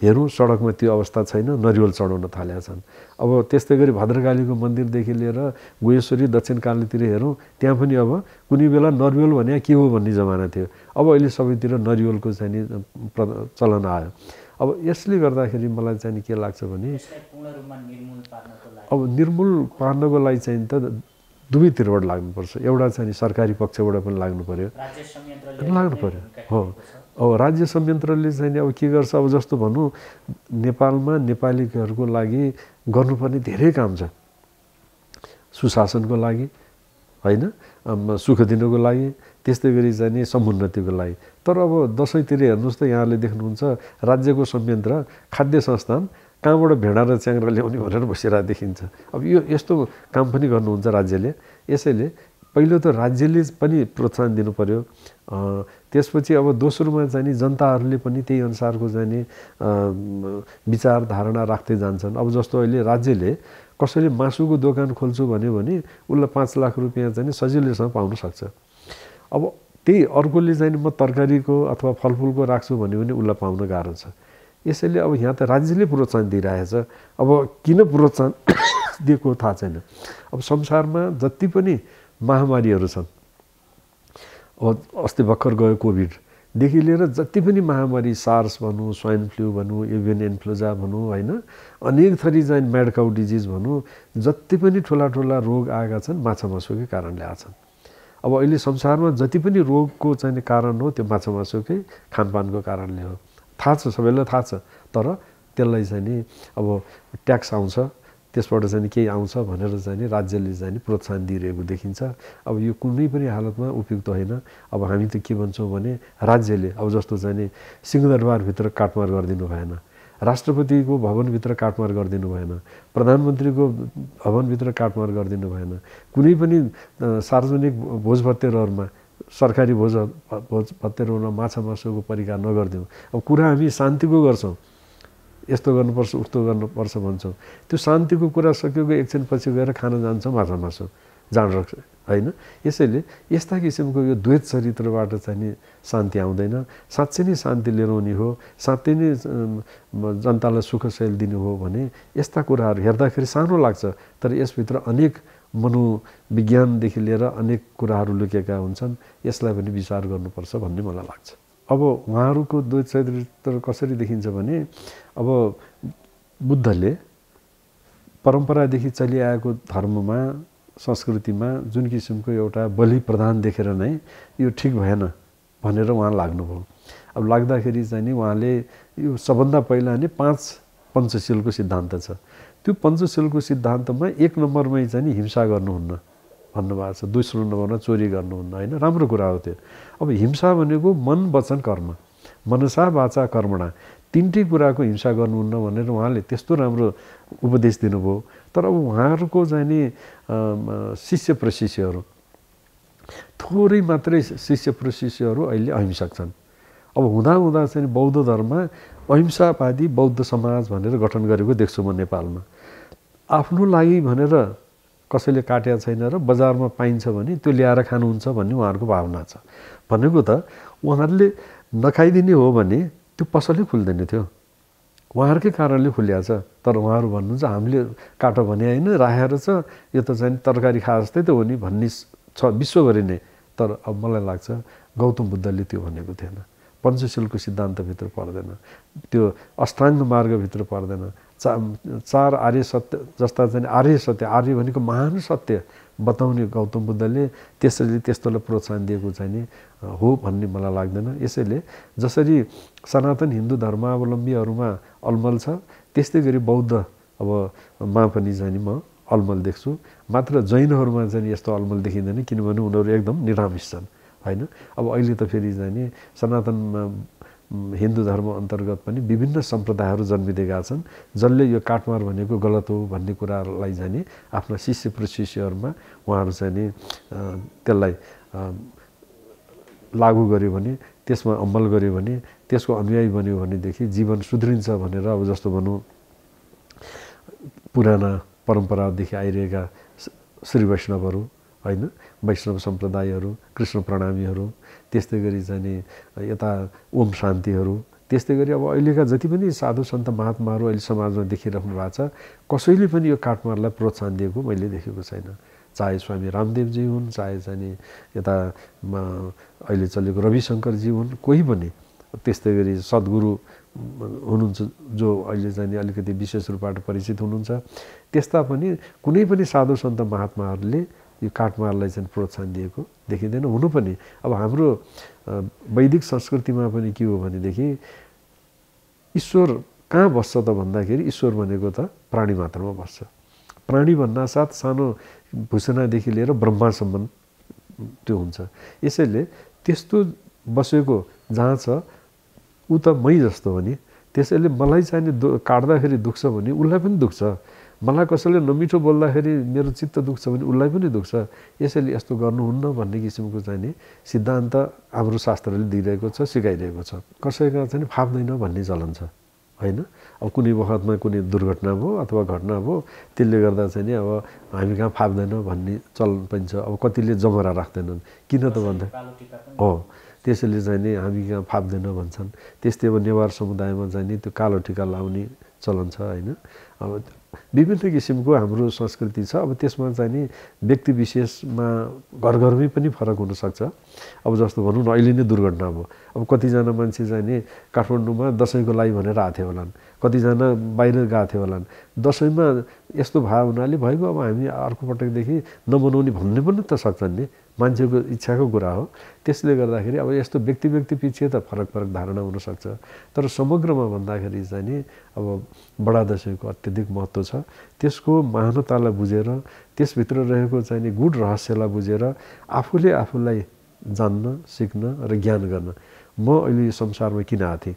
हेरौँ सडकमा त्यो अवस्था छैन, नरिवल चढाउन थालेका छन्। अब त्यस्तै गरी भद्रकालीको मन्दिरदेखि लिएर गुहेश्वरी दक्षिणकालीतिर हेरौँ, त्यहाँ पनि अब कुनै बेला नरिवल भने के हो भन्ने जमाना थियो। अब अहिले सबैतिर नरिवलको चाहिँ नि चलन आयो। अब यसले गर्दाखेरि मलाई चाहिँ नि के लाग्छ भने अब निर्मूल पार्नको लागि चाहिँ त दुवैतिरबाट लाग्नुपर्छ। एउटा चाहिँ नि सरकारी पक्षबाट पनि लाग्नु पर्यो, लाग्नु पर्यो हो। अब राज्य संयन्त्रले चाहिँ अब के गर्छ, अब जस्तो भनौँ नेपालमा नेपालीहरूको लागि गर्नुपर्ने धेरै काम छ। सुशासनको लागि होइन, सुख दिनको लागि, त्यस्तै गरी चाहिँ नि समुन्नतिको लागि। तर अब दसैँतिर हेर्नुहोस् त यहाँले देख्नुहुन्छ राज्यको संयन्त्र खाद्य संस्थान कहाँबाट भेडा र च्याङ्ग्रा ल्याउने भनेर बसिरहेको देखिन्छ। अब यो यस्तो काम पनि गर्नुहुन्छ राज्यले। यसैले पहिलो त राज्यले पनि प्रोत्साहन दिनु पर्यो। त्यसपछि अब दोस्रोमा चाहिँ नि जनताहरूले पनि त्यही अनुसारको चाहिँ नि विचार धारणा राख्दै जान्छन्। अब जस्तो अहिले राज्यले कसैले मासुको दोकान खोल्छु भन्यो भने उसलाई 5 लाख रुपियाँ चाहिँ नि सजिलैसँग पाउन सक्छ। अब त्यही अर्कोले चाहिँ म तरकारीको अथवा फलफुलको राख्छु भन्यो भने उसलाई पाउन गाह्रो छ। यसैले अब यहाँ त राज्यले प्रोत्साहन दिइरहेछ। अब किन प्रोत्साहन दिएको थाहा छैन। अब संसारमा जति पनि महामारीहरू छन्, अब अस्ति भर्खर गयो कोभिडदेखि लिएर जति पनि महामारी, सार्स भनौँ, स्वाइन फ्लू भनौँ, एभियन इन्फ्लुएन्जा भनौँ, होइन, अनेक थरी चाहिँ म्याड काउ डिजिज भनौँ, जति पनि ठुला ठुला रोग आएका छन् माछा मासुकै कारणले आएका छन्। अब अहिले संसारमा जति पनि रोगको चाहिँ कारण हो त्यो माछा मासुकै खानपानको कारणले हो। थाहा छ, सबैलाई थाहा छ। तर त्यसलाई चाहिँ नि अब ट्याक्स आउँछ, त्यसबाट चाहिँ केही आउँछ भनेर चाहिँ नि राज्यले चाहिँ नि प्रोत्साहन दिइरहेको देखिन्छ। अब यो कुनै पनि हालतमा उपयुक्त होइन। अब हामी त के भन्छौँ भने राज्यले अब जस्तो चाहिँ नि सिंहदरबारभित्र काटमार गरिदिनु भएन, राष्ट्रपतिको भवनभित्र काटमार गरिदिनु भएन, प्रधानमन्त्रीको भवनभित्र काटमार गरिदिनु भएन, कुनै पनि सार्वजनिक भोजभतेरहरूमा, सरकारी भोजभतेरहरूमा माछा मासुको परिकार नगरिदिउँ। अब कुरा हामी शान्तिको गर्छौँ, यस्तो गर्नुपर्छ उस्तो गर्नुपर्छ भन्छौँ, त्यो शान्तिको कुरा सकेको एकछिनपछि गएर खान जान्छौँ माछा मासु, जाँड रक्छ, होइन। यसैले यस्ता किसिमको यो द्वैत चरित्रबाट चाहिँ नि शान्ति आउँदैन। साँच्चै नै शान्ति ल्याउने हो, साँच्चै नै जनतालाई सुख सयल दिनु हो भने यस्ता कुराहरू हेर्दाखेरि सानो लाग्छ, तर यसभित्र अनेक मनोविज्ञानदेखि लिएर अनेक कुराहरू लुकेका हुन्छन्। यसलाई पनि विचार गर्नुपर्छ भन्ने मलाई लाग्छ। अब उहाँहरूको द्वैत चरित्र कसरी देखिन्छ भने, अब बुद्धले परम्परादेखि चलिआएको धर्ममा, संस्कृतिमा जुन किसिमको एउटा बलि प्रधान देखेर नै यो ठिक भएन भनेर उहाँ लाग्नुभयो। अब लाग्दाखेरि चाहिँ नि उहाँले यो सबभन्दा पहिला नै 5 पञ्चशीलको सिद्धान्त छ। त्यो पञ्चशीलको सिद्धान्तमा 1 नम्बरमै चाहिँ नि हिंसा गर्नुहुन्न भन्नुभएको छ, दोस्रो नम्बरमा चोरी गर्नुहुन्न, होइन। राम्रो कुरा हो त्यो। अब हिंसा भनेको मन, वचन, कर्म, मनसा वाचा कर्मणा, तिनटै कुराको हिंसा गर्नुहुन्न भनेर उहाँले त्यस्तो राम्रो उपदेश दिनुभयो। तर अब उहाँहरूको चाहिँ नि शिष्य प्रशिष्यहरू, थोरै मात्रै शिष्य प्रशिष्यहरू अहिले अहिंसक छन्। अब हुँदा चाहिँ बौद्ध धर्ममा अहिंसावादी बौद्ध समाज भनेर गठन गरेको देख्छु म नेपालमा। आफ्नो लागि भनेर कसैले काटेको छैन र बजारमा पाइन्छ भने त्यो ल्याएर खानुहुन्छ भन्ने उहाँहरूको भावना छ। भनेको त उहाँहरूले नखाइदिने हो भने त्यो पसलै खुल्दैन थियो, उहाँहरूकै कारणले खुलिया छ। तर उहाँहरू भन्नुहुन्छ हामीले काटो भने होइन, राखेर छ, यो त चाहिँ तरकारी खा जस्तै त हो नि भन्ने छ विश्वभरि नै। तर अब मलाई लाग्छ गौतम बुद्धले त्यो भनेको थिएन, पञ्चशीलको सिद्धान्तभित्र पर्दैन, त्यो अष्टाङ्ग मार्गभित्र पर्दैन। चार आर्य सत्य जस्ता चाहिँ आर्य सत्य, आर्य भनेको महान सत्य बताउने गौतम बुद्धले त्यसैले त्यस्तोलाई प्रोत्साहन दिएको चाहिँ नि हो भन्ने मलाई लाग्दैन। यसैले जसरी सनातन हिन्दू धर्मावलम्बीहरूमा अलमल छ, त्यस्तै गरी बौद्ध अब मा पनि चाहिँ नि म अलमल देख्छु। मात्र जैनहरूमा चाहिँ यस्तो अलमल देखिँदैन, किनभने उनीहरू एकदम निरामिष छन्, होइन। अब अहिले त फेरि चाहिँ नि सनातन हिन्दू धर्म अन्तर्गत पनि विभिन्न सम्प्रदायहरू जन्मिदिएका छन्, जसले यो काटमार भनेको गलत हो भन्ने कुरालाई चाहिँ नि आफ्ना शिष्य प्रशिष्यहरूमा उहाँहरू चाहिँ नि त्यसलाई लागू गर्यो भने, त्यसमा अमल गर्यो भने, त्यसको अनुयायी बन्यो भनेदेखि जीवन सुध्रिन्छ भनेर अब जस्तो भनौँ पुराना परम्परादेखि आइरहेका श्री वैष्णवहरू, होइन, वैष्णव सम्प्रदायहरू, कृष्ण प्रणामीहरू, त्यस्तै गरी चाहिँ नि यता ओम शान्तिहरू, त्यस्तै गरी अब अहिलेका जति पनि साधु सन्त महात्माहरू अहिले समाजमा देखिराख्नु भएको छ, कसैले पनि यो काटमारलाई प्रोत्साहन दिएको मैले देखेको छैन। चाहे स्वामी रामदेवजी हुन्, चाहे चाहिँ नि यता अहिले चलेको रविशङ्करजी हुन्, कोही पनि, त्यस्तै गरी सद्गुरु हुनुहुन्छ जो अहिले चाहिँ नि अलिकति विशेष रूपबाट परिचित हुनुहुन्छ, त्यस्ता पनि कुनै पनि साधु सन्त महात्माहरूले यो काटमारलाई चाहिँ प्रोत्साहन दिएको देखिँदैन। हुनु पनि अब हाम्रो वैदिक संस्कृतिमा पनि के हो भनेदेखि ईश्वर कहाँ बस्छ त भन्दाखेरि ईश्वर भनेको त प्राणी मात्रमा बस्छ। प्राणी भन्नासाथ सानो भूषणादेखि लिएर ब्रह्मासम्म त्यो हुन्छ। यसैले त्यस्तो बसेको जहाँ छ ऊ त मै जस्तो हो नि, त्यसैले मलाई चाहिँ काट्दाखेरि दुख्छ भने उसलाई पनि दुख्छ, मलाई कसैले नमिठो बोल्दाखेरि मेरो चित्त दुख्छ भने उसलाई पनि दुख्छ। यसैले यस्तो गर्नुहुन्न भन्ने किसिमको चाहिँ नि सिद्धान्त हाम्रो शास्त्रले दिइरहेको छ, सिकाइरहेको छ। कसैका चाहिँ फाप्दैन भन्ने चलन छ, होइन। अब कुनै वखतमा कुनै दुर्घटना भयो अथवा घटना भयो, त्यसले गर्दा चाहिँ नि अब हामी कहाँ फाप्दैन भन्ने चलन पनि छ। अब कतिले जमरा राख्दैनन्, किन त भन्दा हो त्यसैले चाहिँ नि हामी कहाँ फाप्दैन भन्छन्। त्यस्तै अब नेवार समुदायमा चाहिँ नि त्यो कालो टिका लाउने चलन छ होइन। अब विभिन्न किसिमको हाम्रो संस्कृति छ। अब त्यसमा चाहिँ नि व्यक्ति विशेषमा घर घरमै पनि फरक हुनसक्छ। अब जस्तो भनौँ न अहिले नै दुर्घटना भयो, अब कतिजना मान्छे चाहिँ नि काठमाडौँमा दसैँको लागि भनेर आएको थियो होलान्, कतिजना बाहिर गएको थियो होलान्। दसैँमा यस्तो भयो हुनाले भइगयो, अब हामी अर्को पटकदेखि नमनाउने भन्ने पनि त सक्छन् नि, मान्छेको इच्छाको कुरा हो। त्यसले गर्दाखेरि अब यस्तो व्यक्ति व्यक्ति पछि त फरक फरक धारणा हुनसक्छ। तर समग्रमा भन्दाखेरि चाहिँ नि अब बडा दसैँको अत्यधिक महत्त्व छ। त्यसको महानतालाई बुझेर, त्यसभित्र रहेको चाहिँ नि गुढ रहस्यलाई बुझेर आफूले आफूलाई जान्न, सिक्न र ज्ञान गर्न म अहिले यो संसारमा किन आएको थिएँ,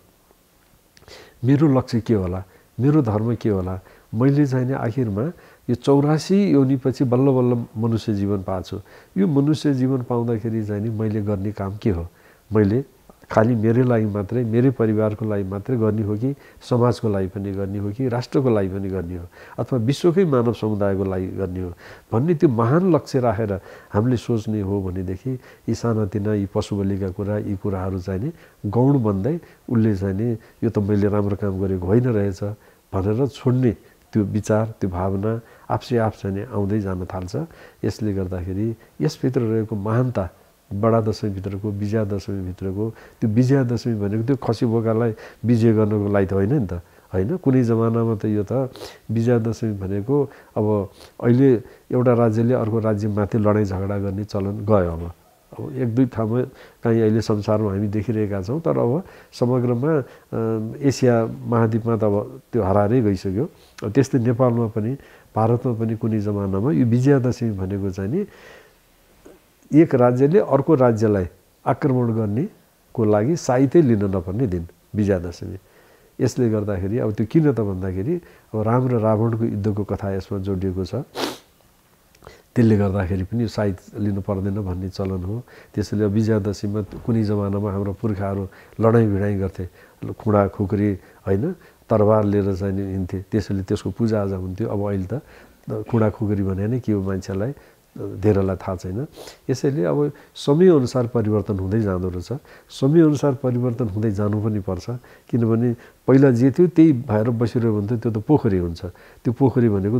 मेरो लक्ष्य के होला, मेरो धर्म के होला, मैले चाहिँ नि आखिरमा यो 84 योनिपछि बल्ल बल्ल मनुष्य जीवन पाएको छु। यो मनुष्य जीवन पाउँदाखेरि चाहिँ नि मैले गर्ने काम के हो, मैले खालि मेरै लागि मात्रै, मेरै परिवारको लागि मात्रै गर्ने हो कि समाजको लागि पनि गर्ने हो कि राष्ट्रको लागि पनि गर्ने हो अथवा विश्वकै मानव समुदायको लागि गर्ने हो भन्ने त्यो महान लक्ष्य राखेर हामीले सोच्ने हो भनेदेखि यी सानातिना यी पशुबलिका कुरा, यी कुराहरू चाहिँ नि गौण बन्दै उसले चाहिँ नि यो त मैले राम्रो काम गरेको होइन रहेछ भनेर छोड्ने त्यो विचार, त्यो भावना आफसे आफ चाहिँ नि आउँदै जान थाल्छ। यसले गर्दाखेरि यसभित्र रहेको महानता, बडा दशमीभित्रको, विजया दशमीभित्रको त्यो विजया दशमी भनेको त्यो खसी बोकालाई विजय गर्नको लागि त होइन नि त, होइन। कुनै जमानामा त यो त विजया दशमी भनेको अब अहिले एउटा राज्यले अर्को राज्यमाथि लडाइँ झगडा गर्ने चलन गयो। अब एक दुई ठाउँमा कहीँ अहिले संसारमा हामी देखिरहेका छौँ, तर अब समग्रमा एसिया महाद्वीपमा त अब त्यो हरारै गइसक्यो। त्यस्तै नेपालमा पनि, भारतमा पनि कुनै जमानामा यो विजया दशमी भनेको चाहिँ नि एक राज्यले अर्को राज्यलाई आक्रमण गर्नेको लागि साइतै लिन नपर्ने दिन विजया दशमी। यसले गर्दाखेरि अब त्यो किन त भन्दाखेरि अब राम र रावणको युद्धको कथा यसमा जोडिएको छ। त्यसले गर्दाखेरि पनि साइत लिनु पर्दैन भन्ने चलन हो। त्यसैले विजया दशमीमा कुनै जमानामा हाम्रो पुर्खाहरू लडाइँ भिडाइँ गर्थे, खुँडा खुकुरी होइन, तरबार लिएर चाहिँ हिँड्थे, त्यसैले त्यसको पूजाआजा हुन्थ्यो। अब अहिले त खुँडा खुकुरी भने नै के हो मान्छेलाई धेरैलाई थाहा छैन। यसैले अब समयअनुसार परिवर्तन हुँदै जाँदो रहेछ। समयअनुसार परिवर्तन हुँदै जानु पनि पर्छ, किनभने पहिला जे थियो त्यही भएर बसिरह्यो भने त त्यो त पोखरी हुन्छ। त्यो पोखरी भनेको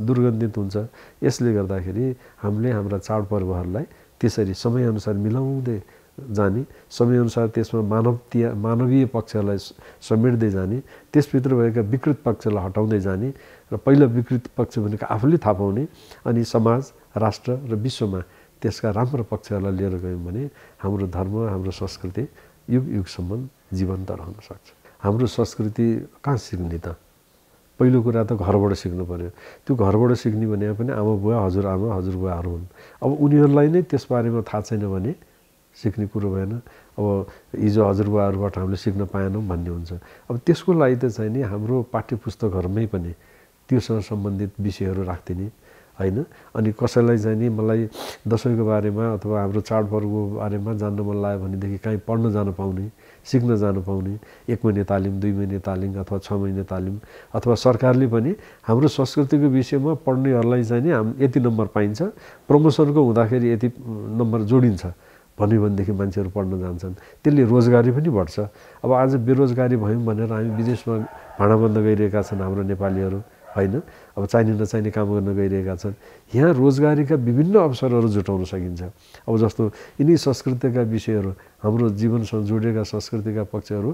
दुर्गन्धित हुन्छ। यसले गर्दाखेरि हामीले हाम्रा चाडपर्वहरूलाई त्यसरी समयअनुसार मिलाउँदै जाने, समयअनुसार त्यसमा मानवीय पक्षलाई समेट्दै जाने, त्यसभित्र भएका विकृत पक्षलाई हटाउँदै जाने र पहिला विकृत पक्ष भनेको आफूले थाहा पाउने, अनि समाज, राष्ट्र र विश्वमा त्यसका राम्रो पक्षहरूलाई लिएर गयौँ भने हाम्रो धर्म, हाम्रो संस्कृति युग युगसम्म जीवन्त रहन सक्छ। हाम्रो संस्कृति कहाँ सिक्ने त? पहिलो कुरा त घरबाट सिक्नु पर्यो। त्यो घरबाट सिक्ने भने पनि आमा बुवा, हजुरआमा, हजुरबुवाहरू हुन्। अब उनीहरूलाई नै त्यसबारेमा थाहा छैन भने सिक्ने कुरो भएन। अब हिजो हजुरबुवाहरूबाट हामीले सिक्न पाएनौँ भन्ने हुन्छ। अब त्यसको लागि त चाहिँ नि हाम्रो पाठ्यपुस्तकहरूमै पनि त्योसँग सम्बन्धित विषयहरू राख्दिने होइन। अनि कसैलाई चाहिँ नि मलाई दसैँको बारेमा अथवा हाम्रो चाडपर्वको बारेमा जान्न मन लाग्यो भनेदेखि कहीँ पढ्न जान पाउने, सिक्न जान पाउने, 1 महिने तालिम, 2 महिने तालिम अथवा 6 महिने तालिम, अथवा सरकारले पनि हाम्रो संस्कृतिको विषयमा पढ्नेहरूलाई चाहिँ नि यति नम्बर पाइन्छ, प्रमोसनको हुँदाखेरि यति नम्बर जोडिन्छ भन्यो भनेदेखि मान्छेहरू पढ्न जान्छन्। त्यसले रोजगारी पनि बढ्छ। अब आज बेरोजगारी भयौँ भनेर हामी विदेशमा भाँडा बन्द गइरहेका छन् हाम्रो नेपालीहरू होइन। अब चाहिने नचाहिने काम गर्न गइरहेका छन्। यहाँ रोजगारीका विभिन्न अवसरहरू जुटाउन सकिन्छ। अब जस्तो यिनी संस्कृतिका विषयहरू, हाम्रो जीवनसँग जोडिएका संस्कृतिका पक्षहरू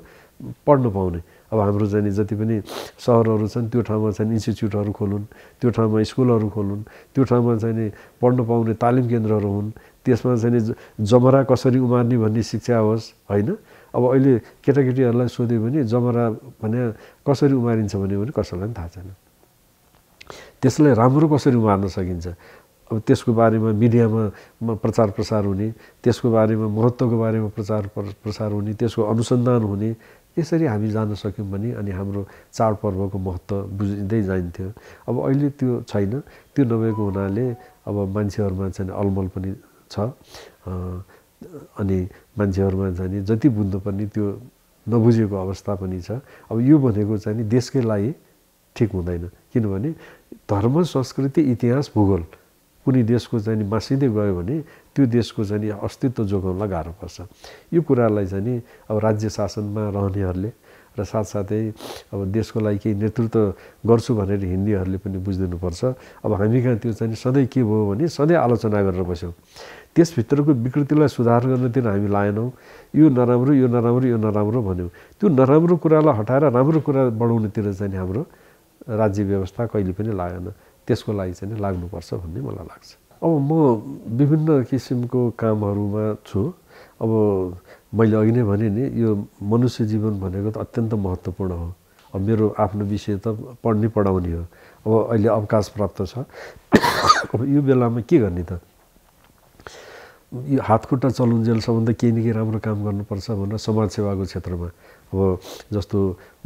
पढ्न पाउने। अब हाम्रो चाहिँ जति पनि सहरहरू छन् त्यो ठाउँमा चाहिँ इन्स्टिच्युटहरू खोलुन्, त्यो ठाउँमा स्कुलहरू खोलुन्, त्यो ठाउँमा चाहिँ पढ्न पाउने तालिम केन्द्रहरू हुन्। त्यसमा चाहिँ जमरा कसरी उमार्ने भन्ने शिक्षा होस् होइन। अब अहिले केटाकेटीहरूलाई सोध्यो भने जमरा भने कसरी उमारिन्छ भने कसैलाई पनि थाहा छैन। त्यसलाई राम्रो कसरी उमार्न सकिन्छ, अब त्यसको बारेमा मिडियामा प्रचार प्रसार हुने, त्यसको बारेमा महत्त्वको बारेमा प्रचार प्रसार हुने, त्यसको अनुसन्धान हुने, यसरी हामी जान्न सक्यौँ भने अनि हाम्रो चाडपर्वको महत्त्व बुझिँदै जान्थ्यो। अब अहिले त्यो छैन। त्यो नभएको हुनाले अब मान्छेहरूमा चाहिँ अलमल पनि छ, अनि मान्छेहरूमा चाहिँ जति बुझ्नुपर्ने त्यो नबुझेको अवस्था पनि छ। अब यो भनेको चाहिँ देशकै लागि ठिक हुँदैन, किनभने धर्म, संस्कृति, इतिहास, भूगोल कुनै देशको चाहिँ मासिँदै गयो भने त्यो देशको चाहिँ नि अस्तित्व जोगाउनलाई गाह्रो पर्छ। यो कुरालाई चाहिँ नि अब राज्य शासनमा रहनेहरूले र साथसाथै अब देशको लागि केही नेतृत्व गर्छु भनेर हिँड्नेहरूले पनि बुझिदिनुपर्छ। अब हामी कहाँ त्यो चाहिँ सधैँ के भयो भने सधैँ आलोचना गरेर बस्यौँ, त्यसभित्रको विकृतिलाई सुधार गर्नतिर हामी लाएनौँ। यो नराम्रो यो नराम्रो यो नराम्रो भन्यौँ, त्यो नराम्रो कुरालाई हटाएर राम्रो कुरा बढाउनेतिर चाहिँ हाम्रो राज्य व्यवस्था कहिले पनि लागेन। त्यसको लागि चाहिँ लाग्नुपर्छ भन्ने मलाई लाग्छ। अब म विभिन्न किसिमको कामहरूमा छु। अब मैले अघि नै भने नि यो मनुष्य जीवन भनेको त अत्यन्त महत्त्वपूर्ण हो। अब मेरो आफ्नो विषय त पढाउने हो। अब अहिले अवकाश प्राप्त छ। अब यो बेलामा के गर्ने त? यो हातखुट्टा चलुन्जेलसम्म त केही न केही राम्रो काम गर्नुपर्छ भनेर समाजसेवाको क्षेत्रमा अब जस्तो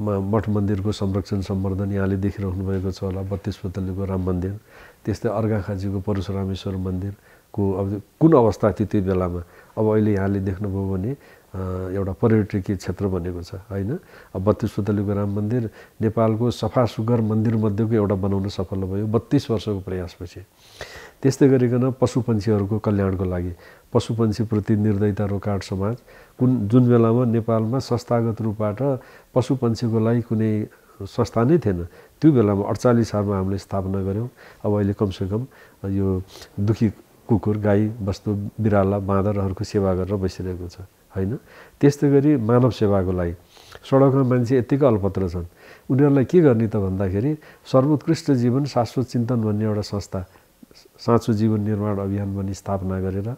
मठ मन्दिरको संरक्षण सम्वर्धन यहाँले देखिरहनु भएको छ होला, 32 पतलीको राम मन्दिर, त्यस्तै अर्घाखाँचीको परशुरामेश्वर मन्दिरको अब कुन अवस्था थियो त्यो बेलामा। अब अहिले यहाँले देख्नुभयो भने एउटा पर्यटकीय क्षेत्र बनेको छ होइन। अब 32 पतलीको राम मन्दिर नेपालको सफा सुग्घर मन्दिर मध्येको एउटा बनाउन सफल भयो 32 वर्षको प्रयासपछि। त्यस्तै गरिकन पशुपन्छीहरूको कल्याणको लागि पशुपन्छीप्रति निर्दयता रोकाट समाज जुन बेलामा नेपालमा संस्थागत रूपबाट पशुपन्छीको लागि कुनै संस्था नै थिएन, त्यो बेलामा 48 सालमा हामीले स्थापना गऱ्यौँ। अब अहिले कमसेकम यो दुखी कुकुर, गाई, बस्तु, बिराला, बाँदरहरूको सेवा गरेर बसिरहेको छ होइन। त्यस्तै गरी मानव सेवाको लागि सडकमा मान्छे यत्तिकै अल्पत्र छन्, उनीहरूलाई के गर्ने त भन्दाखेरि सर्वोत्कृष्ट जीवन शाश्वत चिन्तन भन्ने एउटा संस्था, साँचो जीवन निर्माण अभियान भन्ने स्थापना गरेर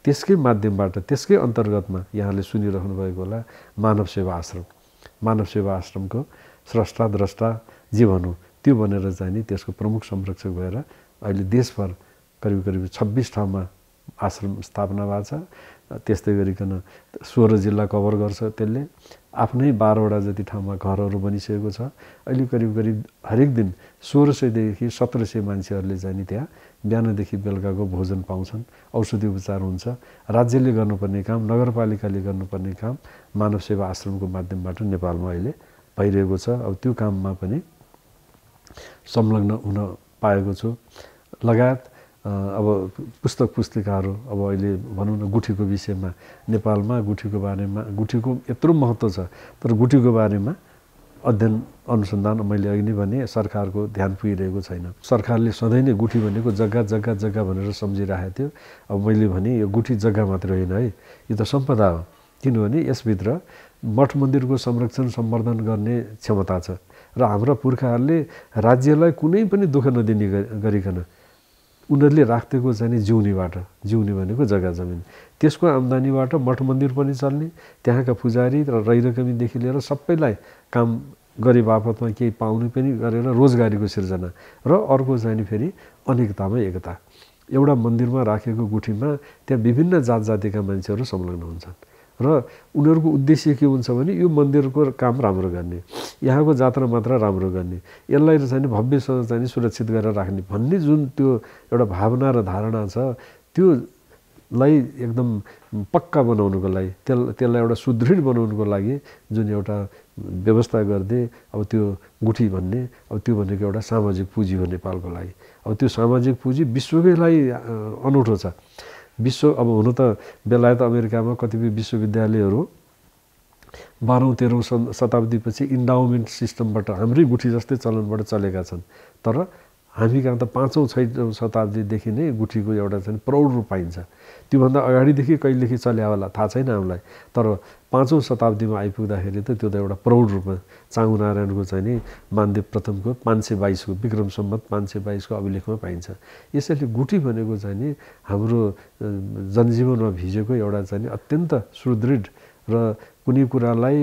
त्यसकै माध्यमबाट त्यसकै अन्तर्गतमा यहाँले सुनिरहनु भएको होला मानव सेवा आश्रम। मानव सेवा आश्रमको स्रष्टा द्रष्टा जे भनौँ त्यो बनेर चाहिँ नि त्यसको प्रमुख संरक्षक भएर अहिले देशभर करिब 26 ठाउँमा आश्रम स्थापना भएको छ। त्यस्तै गरिकन 16 जिल्ला कभर गर्छ त्यसले। आफ्नै 12वटा जति ठाउँमा घरहरू बनिसकेको छ। अहिले करिब हरेक दिन 1600 देखि 1700 मान्छेहरूले चाहिँ नि त्यहाँ बिहानदेखि बेलुकाको भोजन पाउँछन्, औषधि उपचार हुन्छ। राज्यले गर्नुपर्ने काम, नगरपालिकाले गर्नुपर्ने काम मानव सेवा आश्रमको माध्यमबाट नेपालमा अहिले भइरहेको छ। अब त्यो काममा पनि संलग्न हुन पाएको छु। लगायत अब पुस्तक पुस्तिकाहरू अब अहिले भनौँ न गुठीको विषयमा नेपालमा गुठीको बारेमा गुठीको यत्रो महत्त्व छ, तर गुठीको बारेमा अध्ययन अनुसन्धान मैले अघि नै भने सरकारको ध्यान पुगिरहेको छैन। सरकारले सधैँ नै गुठी भनेको जग्गा जग्गा जग्गा भनेर सम्झिरहेको थियो। अब मैले भने यो गुठी जग्गा मात्र होइन है, यो त सम्पदा हो। किनभने यसभित्र मठ मन्दिरको संरक्षण सम्वर्धन गर्ने क्षमता छ र हाम्रा पुर्खाहरूले राज्यलाई कुनै पनि दुःख नदिने गरिकन उनीहरूले राखेको चाहिँ नि जिउने भनेको जग्गा जमिन, त्यसको आम्दानीबाट मठ मन्दिर पनि चल्ने, त्यहाँका पुजारी र रैरकमीदेखि लिएर सबैलाई काम गरे बापतमा केही पाउने पनि गरेर रोजगारीको सिर्जना र अर्को चाहिँ नि फेरि अनेकतामा एकता। एउटा मन्दिरमा राखेको गुठीमा त्यहाँ विभिन्न जात जातिका मान्छेहरू संलग्न हुन्छन् र उनीहरूको उद्देश्य के हुन्छ भने यो मन्दिरको काम राम्रो गर्ने, यहाँको जात्रा मात्रा राम्रो गर्ने, यसलाई चाहिँ भव्यसँग चाहिँ सुरक्षित गरेर राख्ने भन्ने जुन त्यो एउटा भावना र धारणा छ, त्योलाई एकदम पक्का बनाउनुको लागि त्यसलाई एउटा सुदृढ बनाउनुको लागि जुन एउटा व्यवस्था गर्दै अब त्यो गुठी भन्ने अब त्यो भनेको एउटा सामाजिक पुँजी हो नेपालको लागि। अब त्यो सामाजिक पुँजी विश्वकै लागि अनौठो छ। अब हुन त बेलायत अमेरिकामा कतिपय विश्वविद्यालयहरू 12औं-13औं शताब्दीपछि इन्डाउमेन्ट सिस्टमबाट हाम्रै गुठी जस्तै चलनबाट चलेका छन्। तर हामी कहाँ त 5औं-6औं शताब्दीदेखि नै गुठीको एउटा चाहिँ प्रौढ रूप पाइन्छ। त्योभन्दा अगाडिदेखि कहिलेदेखि चल्या होला थाहा छैन हामीलाई, तर 5औं शताब्दीमा आइपुग्दाखेरि त त्यो त एउटा प्रौढ रूपमा चाँगुनारायणको चाहिँ नि मानदेव प्रथमको 522को विक्रम सम्वत 522को अभिलेखमा पाइन्छ। यसैले गुठी भनेको चाहिँ नि हाम्रो जनजीवनमा भिजेको एउटा चाहिँ नि अत्यन्त सुदृढ र कुनै कुरालाई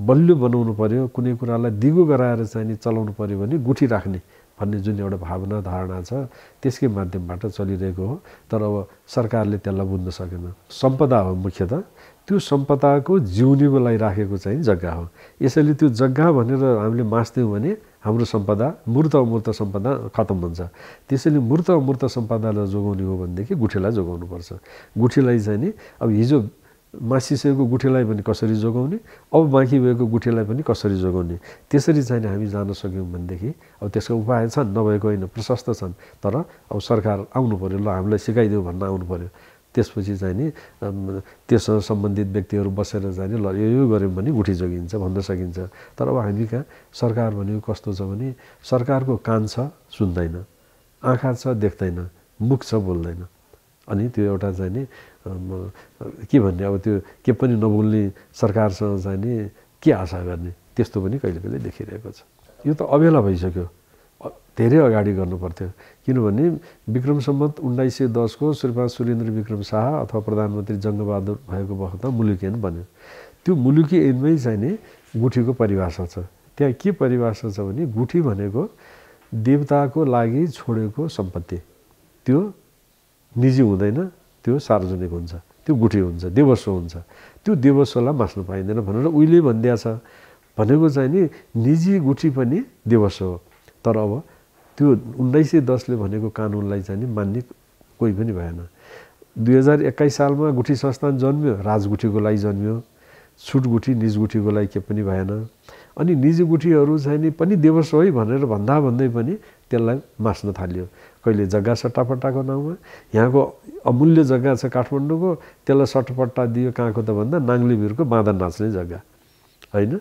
बलियो बनाउनु पर्यो, कुनै कुरालाई दिगो गराएर चाहिँ नि चलाउनु पर्यो भने गुठी राख्ने भन्ने जुन एउटा भावना धारणा छ त्यसकै माध्यमबाट चलिरहेको हो। तर अब सरकारले त्यसलाई बुझ्न सकेन। सम्पदा हो मुख्यतः, त्यो सम्पदाको जिउनीको लागि राखेको चाहिँ जग्गा हो। यसैले त्यो जग्गा भनेर हामीले मास्त्यौँ भने हाम्रो सम्पदा मूर्त अमूर्त सम्पदा खतम हुन्छ। त्यसैले मूर्त अमूर्त सम्पदालाई जोगाउने हो भनेदेखि गुठीलाई जोगाउनुपर्छ। गुठीलाई चाहिँ नि अब हिजो मासिसकेको गुठीलाई पनि कसरी जोगाउने, अब बाँकी भएको गुठीलाई पनि कसरी जोगाउने, त्यसरी चाहिँ हामी जान सक्यौँ भनेदेखि अब त्यसको उपाय छन्, नभएको होइन, प्रशस्त छन्। तर अब सरकार आउनु पर्यो, ल हामीलाई सिकाइदेऊ भन्न आउनु पर्यो। त्यसपछि चाहिँ नि त्यससँग सम्बन्धित व्यक्तिहरू बसेर चाहिँ नि ल यो गऱ्यौँ भने गुठी जोगिन्छ भन्न सकिन्छ। तर अब हामी कहाँ सरकार भनेको कस्तो छ भने सरकारको कान छ सुन्दैन, आँखा छ देख्दैन, मुख छ बोल्दैन। अनि त्यो एउटा चाहिँ नि के भन्ने अब त्यो के पनि नबोल्ने सरकारसँग चाहिँ नि के आशा गर्ने, त्यस्तो पनि कहिले कहिले देखिरहेको छ। यो त अबेला भइसक्यो, धेरै अगाडि गर्नु पर्थ्यो। किनभने विक्रम सम्वत 1910 को श्रीपाद सुरेन्द्र विक्रम शाह अथवा प्रधानमन्त्री जङ्गबहादुर भएको वखतमा मुलुकी ऐन बन्यो। त्यो मुलुकी ऐनमै चाहिँ नि गुठीको परिभाषा छ। त्यहाँ के परिभाषा छ भने गुठी भनेको देवताको लागि छोडेको सम्पत्ति, त्यो निजी हुँदैन, त्यो सार्वजनिक हुन्छ, त्यो गुठी हुन्छ, देवस्व हुन्छ। त्यो देवस्वलाई मास्नु पाइँदैन भनेर उहिले भनिदिया छ। भनेको चाहिँ नि निजी गुठी पनि देवस्व हो। तर अब त्यो 1910 ले भनेको कानुनलाई चाहिँ नि मान्ने कोही पनि भएन। 2021 सालमा गुठी संस्थान जन्मियो, राजगुठीको लागि जन्मियो, छुट गुठी निज गुठीको लागि के पनि भएन। अनि निजी गुठीहरू चाहिँ नि पनि देवस्व है भनेर भन्दै पनि त्यसलाई मास्न थाल्यो। कहिले जग्गा सट्टापट्टाको नाउँमा, यहाँको अमूल्य जग्गा छ काठमाडौँको, त्यसलाई सट्टापट्टा दियो कहाँको त भन्दा नाङ्लेभिरको बाँदर नाच्ने जग्गा होइन।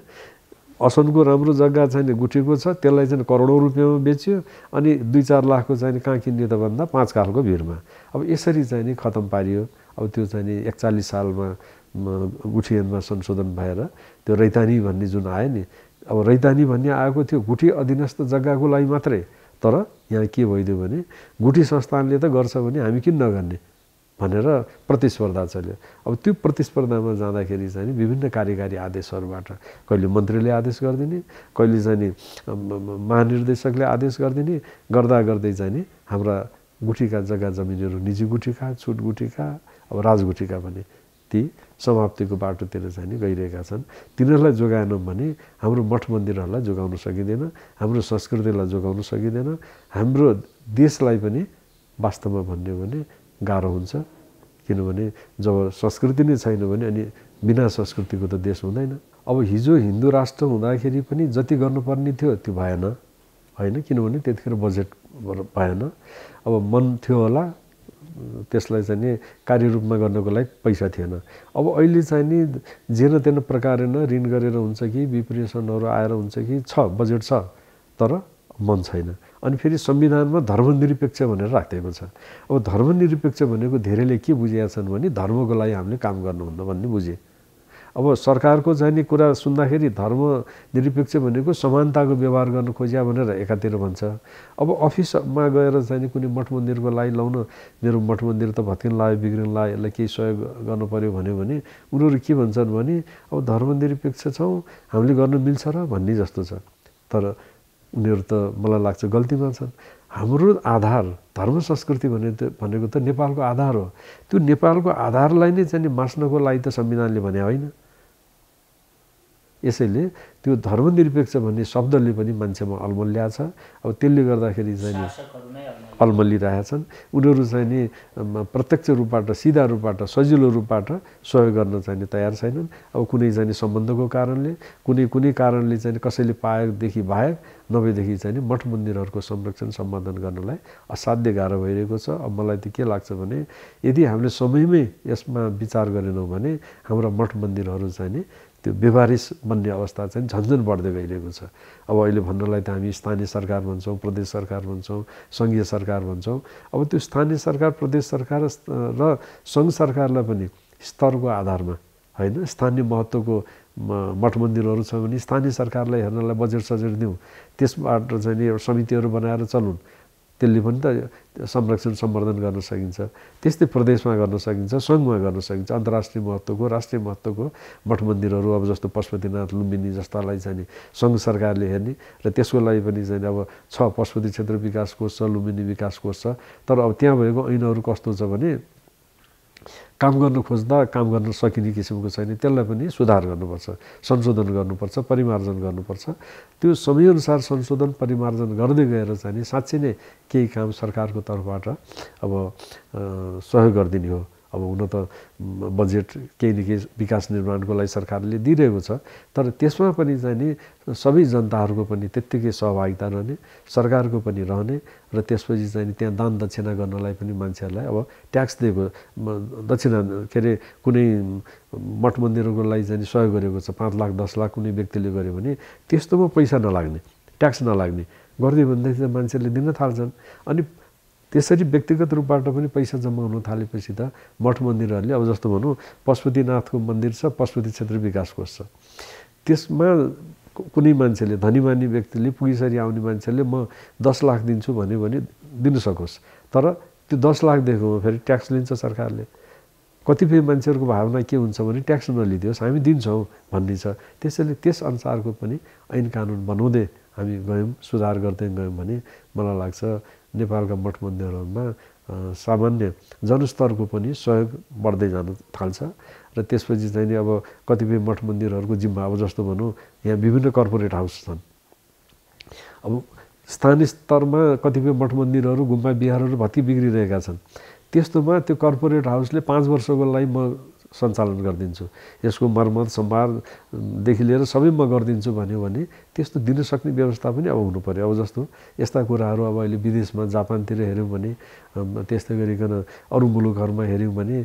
असनको राम्रो जग्गा चाहिँ गुठीको छ, त्यसलाई चाहिँ करोडौँ रुपियाँमा बेच्यो। अनि 2-4 लाखको चाहिँ कहाँ किन्यो त भन्दा 5 कालको भिरमा। अब यसरी चाहिँ नि खतम पारियो। अब त्यो चाहिँ नि 41 सालमा गुठी ऐनमा संशोधन भएर त्यो रैतानी भन्ने जुन आयो नि, अब रैतानी भन्ने आएको थियो गुठी अधीनस्थ जग्गाको लागि मात्रै। तर यहाँ के भइदियो भने गुठी संस्थानले त गर्छ भने हामी किन नगर्ने भनेर प्रतिस्पर्धा चल्यो। अब त्यो प्रतिस्पर्धामा जाँदाखेरि चाहिँ विभिन्न कार्यकारी आदेशहरूबाट कहिले मन्त्रीले आदेश गरिदिने, कहिले चाहिँ नि महानिर्देशकले आदेश गरिदिने, गर्दा गर्दै चाहिँ नि हाम्रा गुठीका जग्गा जमिनहरू निजी गुठीका, छुट गुठीका, अब राजगुठीका पनि ती समाप्तिको बाटोतिर चाहिँ नि गइरहेका छन्। तिनीहरूलाई जोगाएनौँ भने हाम्रो मठ मन्दिरहरूलाई जोगाउन सकिँदैन, हाम्रो संस्कृतिलाई जोगाउन सकिँदैन, हाम्रो देशलाई पनि वास्तवमा भन्यो भने गाह्रो हुन्छ। किनभने जब संस्कृति नै छैन भने अनि बिना संस्कृतिको त देश हुँदैन। अब हिजो हिन्दू राष्ट्र हुँदाखेरि पनि जति गर्नुपर्ने थियो त्यो भएन होइन, किनभने त्यतिखेर बजेट भएन। अब मन थियो होला, त्यसलाई चाहिँ नि कार्यरूपमा गर्नको लागि पैसा थिएन। अब अहिले चाहिँ नि जेन तेन प्रकारेण ऋण गरेर हुन्छ कि विप्रेसनहरू आएर हुन्छ कि छ बजेट छ, तर मन छैन। अनि फेरि संविधानमा धर्मनिरपेक्ष भनेर राखिएको छ। अब धर्मनिरपेक्ष भनेको धेरैले के बुझेका छन् भने धर्मको लागि हामीले काम गर्नुहुन्न भन्ने बुझे। अब सरकारको चाहिँ नि कुरा सुन्दाखेरि धर्मनिरपेक्ष भनेको समानताको व्यवहार गर्न खोज्या भनेर एकातिर भन्छ। अब अफिसमा गएर चाहिँ नि कुनै मठ मन्दिरको लागि लाउन, मेरो मठ मन्दिर त भत्किन लाग्यो, बिग्रिन लाग्यो, यसलाई केही सहयोग गर्नु पर्यो भन्यो भने उनीहरू के भन्छन् भने अब धर्मनिरपेक्ष छौँ, हामीले गर्न मिल्छ र भन्ने जस्तो छ। तर उनीहरू त मलाई लाग्छ गल्तीमा छन्। हाम्रो आधार धर्म संस्कृति भनेको त नेपालको आधार हो। त्यो नेपालको आधारलाई नै चाहिँ मास्नको लागि त संविधानले भने होइन। यसैले त्यो धर्मनिरपेक्ष भन्ने शब्दले पनि मान्छेमा अल्मल्याएको छ। अब त्यसले गर्दाखेरि चाहिँ नि अल्मलिरहेछन्। उनीहरू चाहिँ नि प्रत्यक्ष रूपबाट, सिधा रूपबाट, सजिलो रूपबाट सहयोग गर्न चाहिँ नि तयार छैनन्। अब कुनै चाहिँ नि सम्बन्धको कारणले, कुनै कारणले चाहिँ कसैले पाएदेखि बाहेक, नभएदेखि चाहिँ नि मठ मन्दिरहरूको संरक्षण सम्वर्धन गर्नलाई असाध्य गाह्रो भइरहेको छ। अब मलाई त के लाग्छ भने यदि हामीले समयमै यसमा विचार गरेनौँ भने हाम्रा मठ मन्दिरहरू चाहिँ नि त्यो व्यवहारिस बन्ने अवस्था चाहिँ झन्झन बढ्दै गइरहेको छ। अब अहिले भन्नलाई त हामी स्थानीय सरकार भन्छौँ, प्रदेश सरकार भन्छौँ, सङ्घीय सरकार भन्छौँ। अब त्यो स्थानीय सरकार, प्रदेश सरकार र सङ्घ सरकारलाई पनि स्तरको आधारमा होइन, स्थानीय महत्त्वको मठ मन्दिरहरू छ भने स्थानीय सरकारलाई हेर्नलाई बजेट सजेट दिउँ, त्यसबाट चाहिँ नि समितिहरू बनाएर चलुन्, त्यसले पनि त संरक्षण सम्वर्धन गर्न सकिन्छ। त्यस्तै प्रदेशमा गर्न सकिन्छ, सङ्घमा गर्न सकिन्छ। अन्तर्राष्ट्रिय महत्त्वको, राष्ट्रिय महत्त्वको मठ मन्दिरहरू अब जस्तो पशुपतिनाथ, लुम्बिनी जस्तालाई चाहिँ नि सङ्घ सरकारले हेर्ने र त्यसको लागि पनि चाहिँ अब छ पशुपति क्षेत्र विकास कोष छ, लुम्बिनी विकास कोष छ। तर अब त्यहाँ भएको ऐनहरू कस्तो छ भने काम गर्न खोज्दा काम गर्न सकिने किसिमको छैन। त्यसलाई पनि सुधार गर्नुपर्छ, संशोधन गर्नुपर्छ, परिमार्जन गर्नुपर्छ। त्यो समयअनुसार संशोधन परिमार्जन गर्दै गएर चाहिँ नि साँच्चै नै केही काम सरकारको तर्फबाट अब सहयोग गरिदिने हो। अब हुन त बजेट केही न केही विकास निर्माणको लागि सरकारले दिइरहेको छ, तर त्यसमा पनि चाहिँ नि सबै जनताहरूको पनि त्यत्तिकै सहभागिता रहने, सरकारको पनि रहने र त्यसपछि चाहिँ त्यहाँ दान दक्षिणा गर्नलाई पनि मान्छेहरूलाई अब ट्याक्स दिएको दक्षिणा के अरे कुनै मठ मन्दिरको लागि चाहिँ सहयोग गरेको छ 5 लाख 10 लाख कुनै व्यक्तिले गर्यो भने त्यस्तोमा पैसा नलाग्ने, ट्याक्स नलाग्ने गरिदियो भनेदेखि त मान्छेले दिन थाल्छन्। अनि त्यसरी व्यक्तिगत रूपबाट पनि पैसा जम्मा हुन थालेपछि त मठ मन्दिरहरूले अब जस्तो भनौँ पशुपतिनाथको मन्दिर छ, पशुपति क्षेत्र विकास कोष छ, त्यसमा कुनै मान्छेले धनीमानी व्यक्तिले पुगिसरी आउने मान्छेले म 10 लाख दिन्छु भन्यो भने दिन सकोस्, तर त्यो 10 लाख दिएकोमा फेरि ट्याक्स लिन्छ सरकारले। कतिपय मान्छेहरूको भावना के हुन्छ भने ट्याक्स नलिदियोस् हामी दिन्छौँ भन्ने छ। त्यसैले त्यस अनुसारको पनि ऐन कानुन बनाउँदै हामी गयौँ, सुधार गर्दै गयौँ भने मलाई लाग्छ नेपालका मठ मन्दिरहरूमा सामान्य जनस्तरको पनि सहयोग बढ्दै जान थाल्छ र त्यसपछि चाहिँ नि अब कतिपय मठ मन्दिरहरूको जिम्मा अब जस्तो भनौँ यहाँ विभिन्न कर्पोरेट हाउस छन्, अब स्थानीय स्तरमा कतिपय मठ मन्दिरहरू गुम्बा बिहारहरू भत्ती बिग्रिरहेका छन्, त्यस्तोमा त्यो कर्पोरेट हाउसले 5 वर्षको लागि म सञ्चालन गरिदिन्छु, यसको मर्मत सम्भारदेखि लिएर सबै म गरिदिन्छु भन्यो भने त्यस्तो दिन सक्ने व्यवस्था पनि अब हुनु पर्यो। अब जस्तो यस्ता कुराहरू अब अहिले विदेशमा जापानतिर हेऱ्यौँ भने त्यस्तै गरिकन अरू मुलुकहरूमा हेऱ्यौँ भने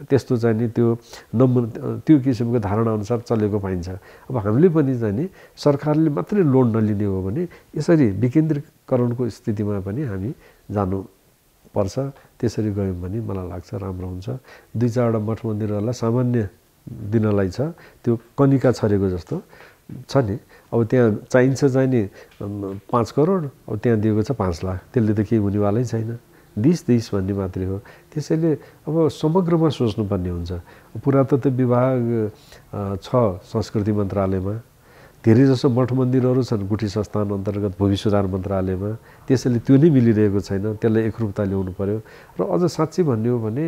त्यस्तो चाहिँ नि त्यो किसिमको धारणा अनुसार चलेको पाइन्छ। अब हामीले पनि चाहिँ नि सरकारले मात्रै लोन नलिने हो भने यसरी विकेन्द्रीकरणको स्थितिमा पनि हामी जानु पर्छ। त्यसरी गयौँ भने मलाई लाग्छ राम्रो हुन्छ। 2-4वटा मठ मन्दिरहरूलाई सामान्य दिनलाई छ, त्यो कनिका छरेको जस्तो छ नि, अब त्यहाँ चाहिन्छ चाहिँ नि 5 करोड, अब त्यहाँ दिएको छ 5 लाख, त्यसले त केही हुनेवालै छैन, दिस भन्ने मात्रै हो। त्यसैले अब समग्रमा सोच्नुपर्ने हुन्छ। पुरातत्व विभाग छ संस्कृति मन्त्रालयमा, धेरैजसो मठ मन्दिरहरू छन् गुठी संस्थान अन्तर्गत भूमि सुधार मन्त्रालयमा, त्यसैले त्यो नै मिलिरहेको छैन, त्यसलाई एकरूपता ल्याउनु पर्यो। र अझ साँच्चै भन्ने हो भने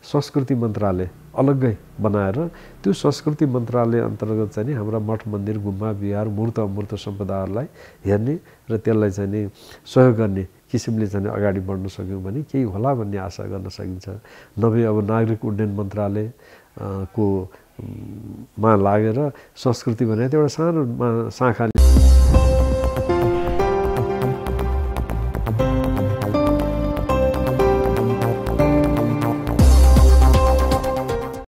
संस्कृति मन्त्रालय अलग्गै बनाएर त्यो संस्कृति मन्त्रालय अन्तर्गत चाहिँ नि हाम्रा मठ मन्दिर गुम्बा बिहार मूर्त अमूर्त सम्पदाहरूलाई हेर्ने र त्यसलाई चाहिँ नि सहयोग गर्ने किसिमले चाहिँ अगाडि बढ्न सक्यौँ भने केही होला भन्ने आशा गर्न सकिन्छ। नभए अब नागरिक उड्डयन मन्त्रालय को मा लागेर संस्कृति भने एउटा सानो शाखा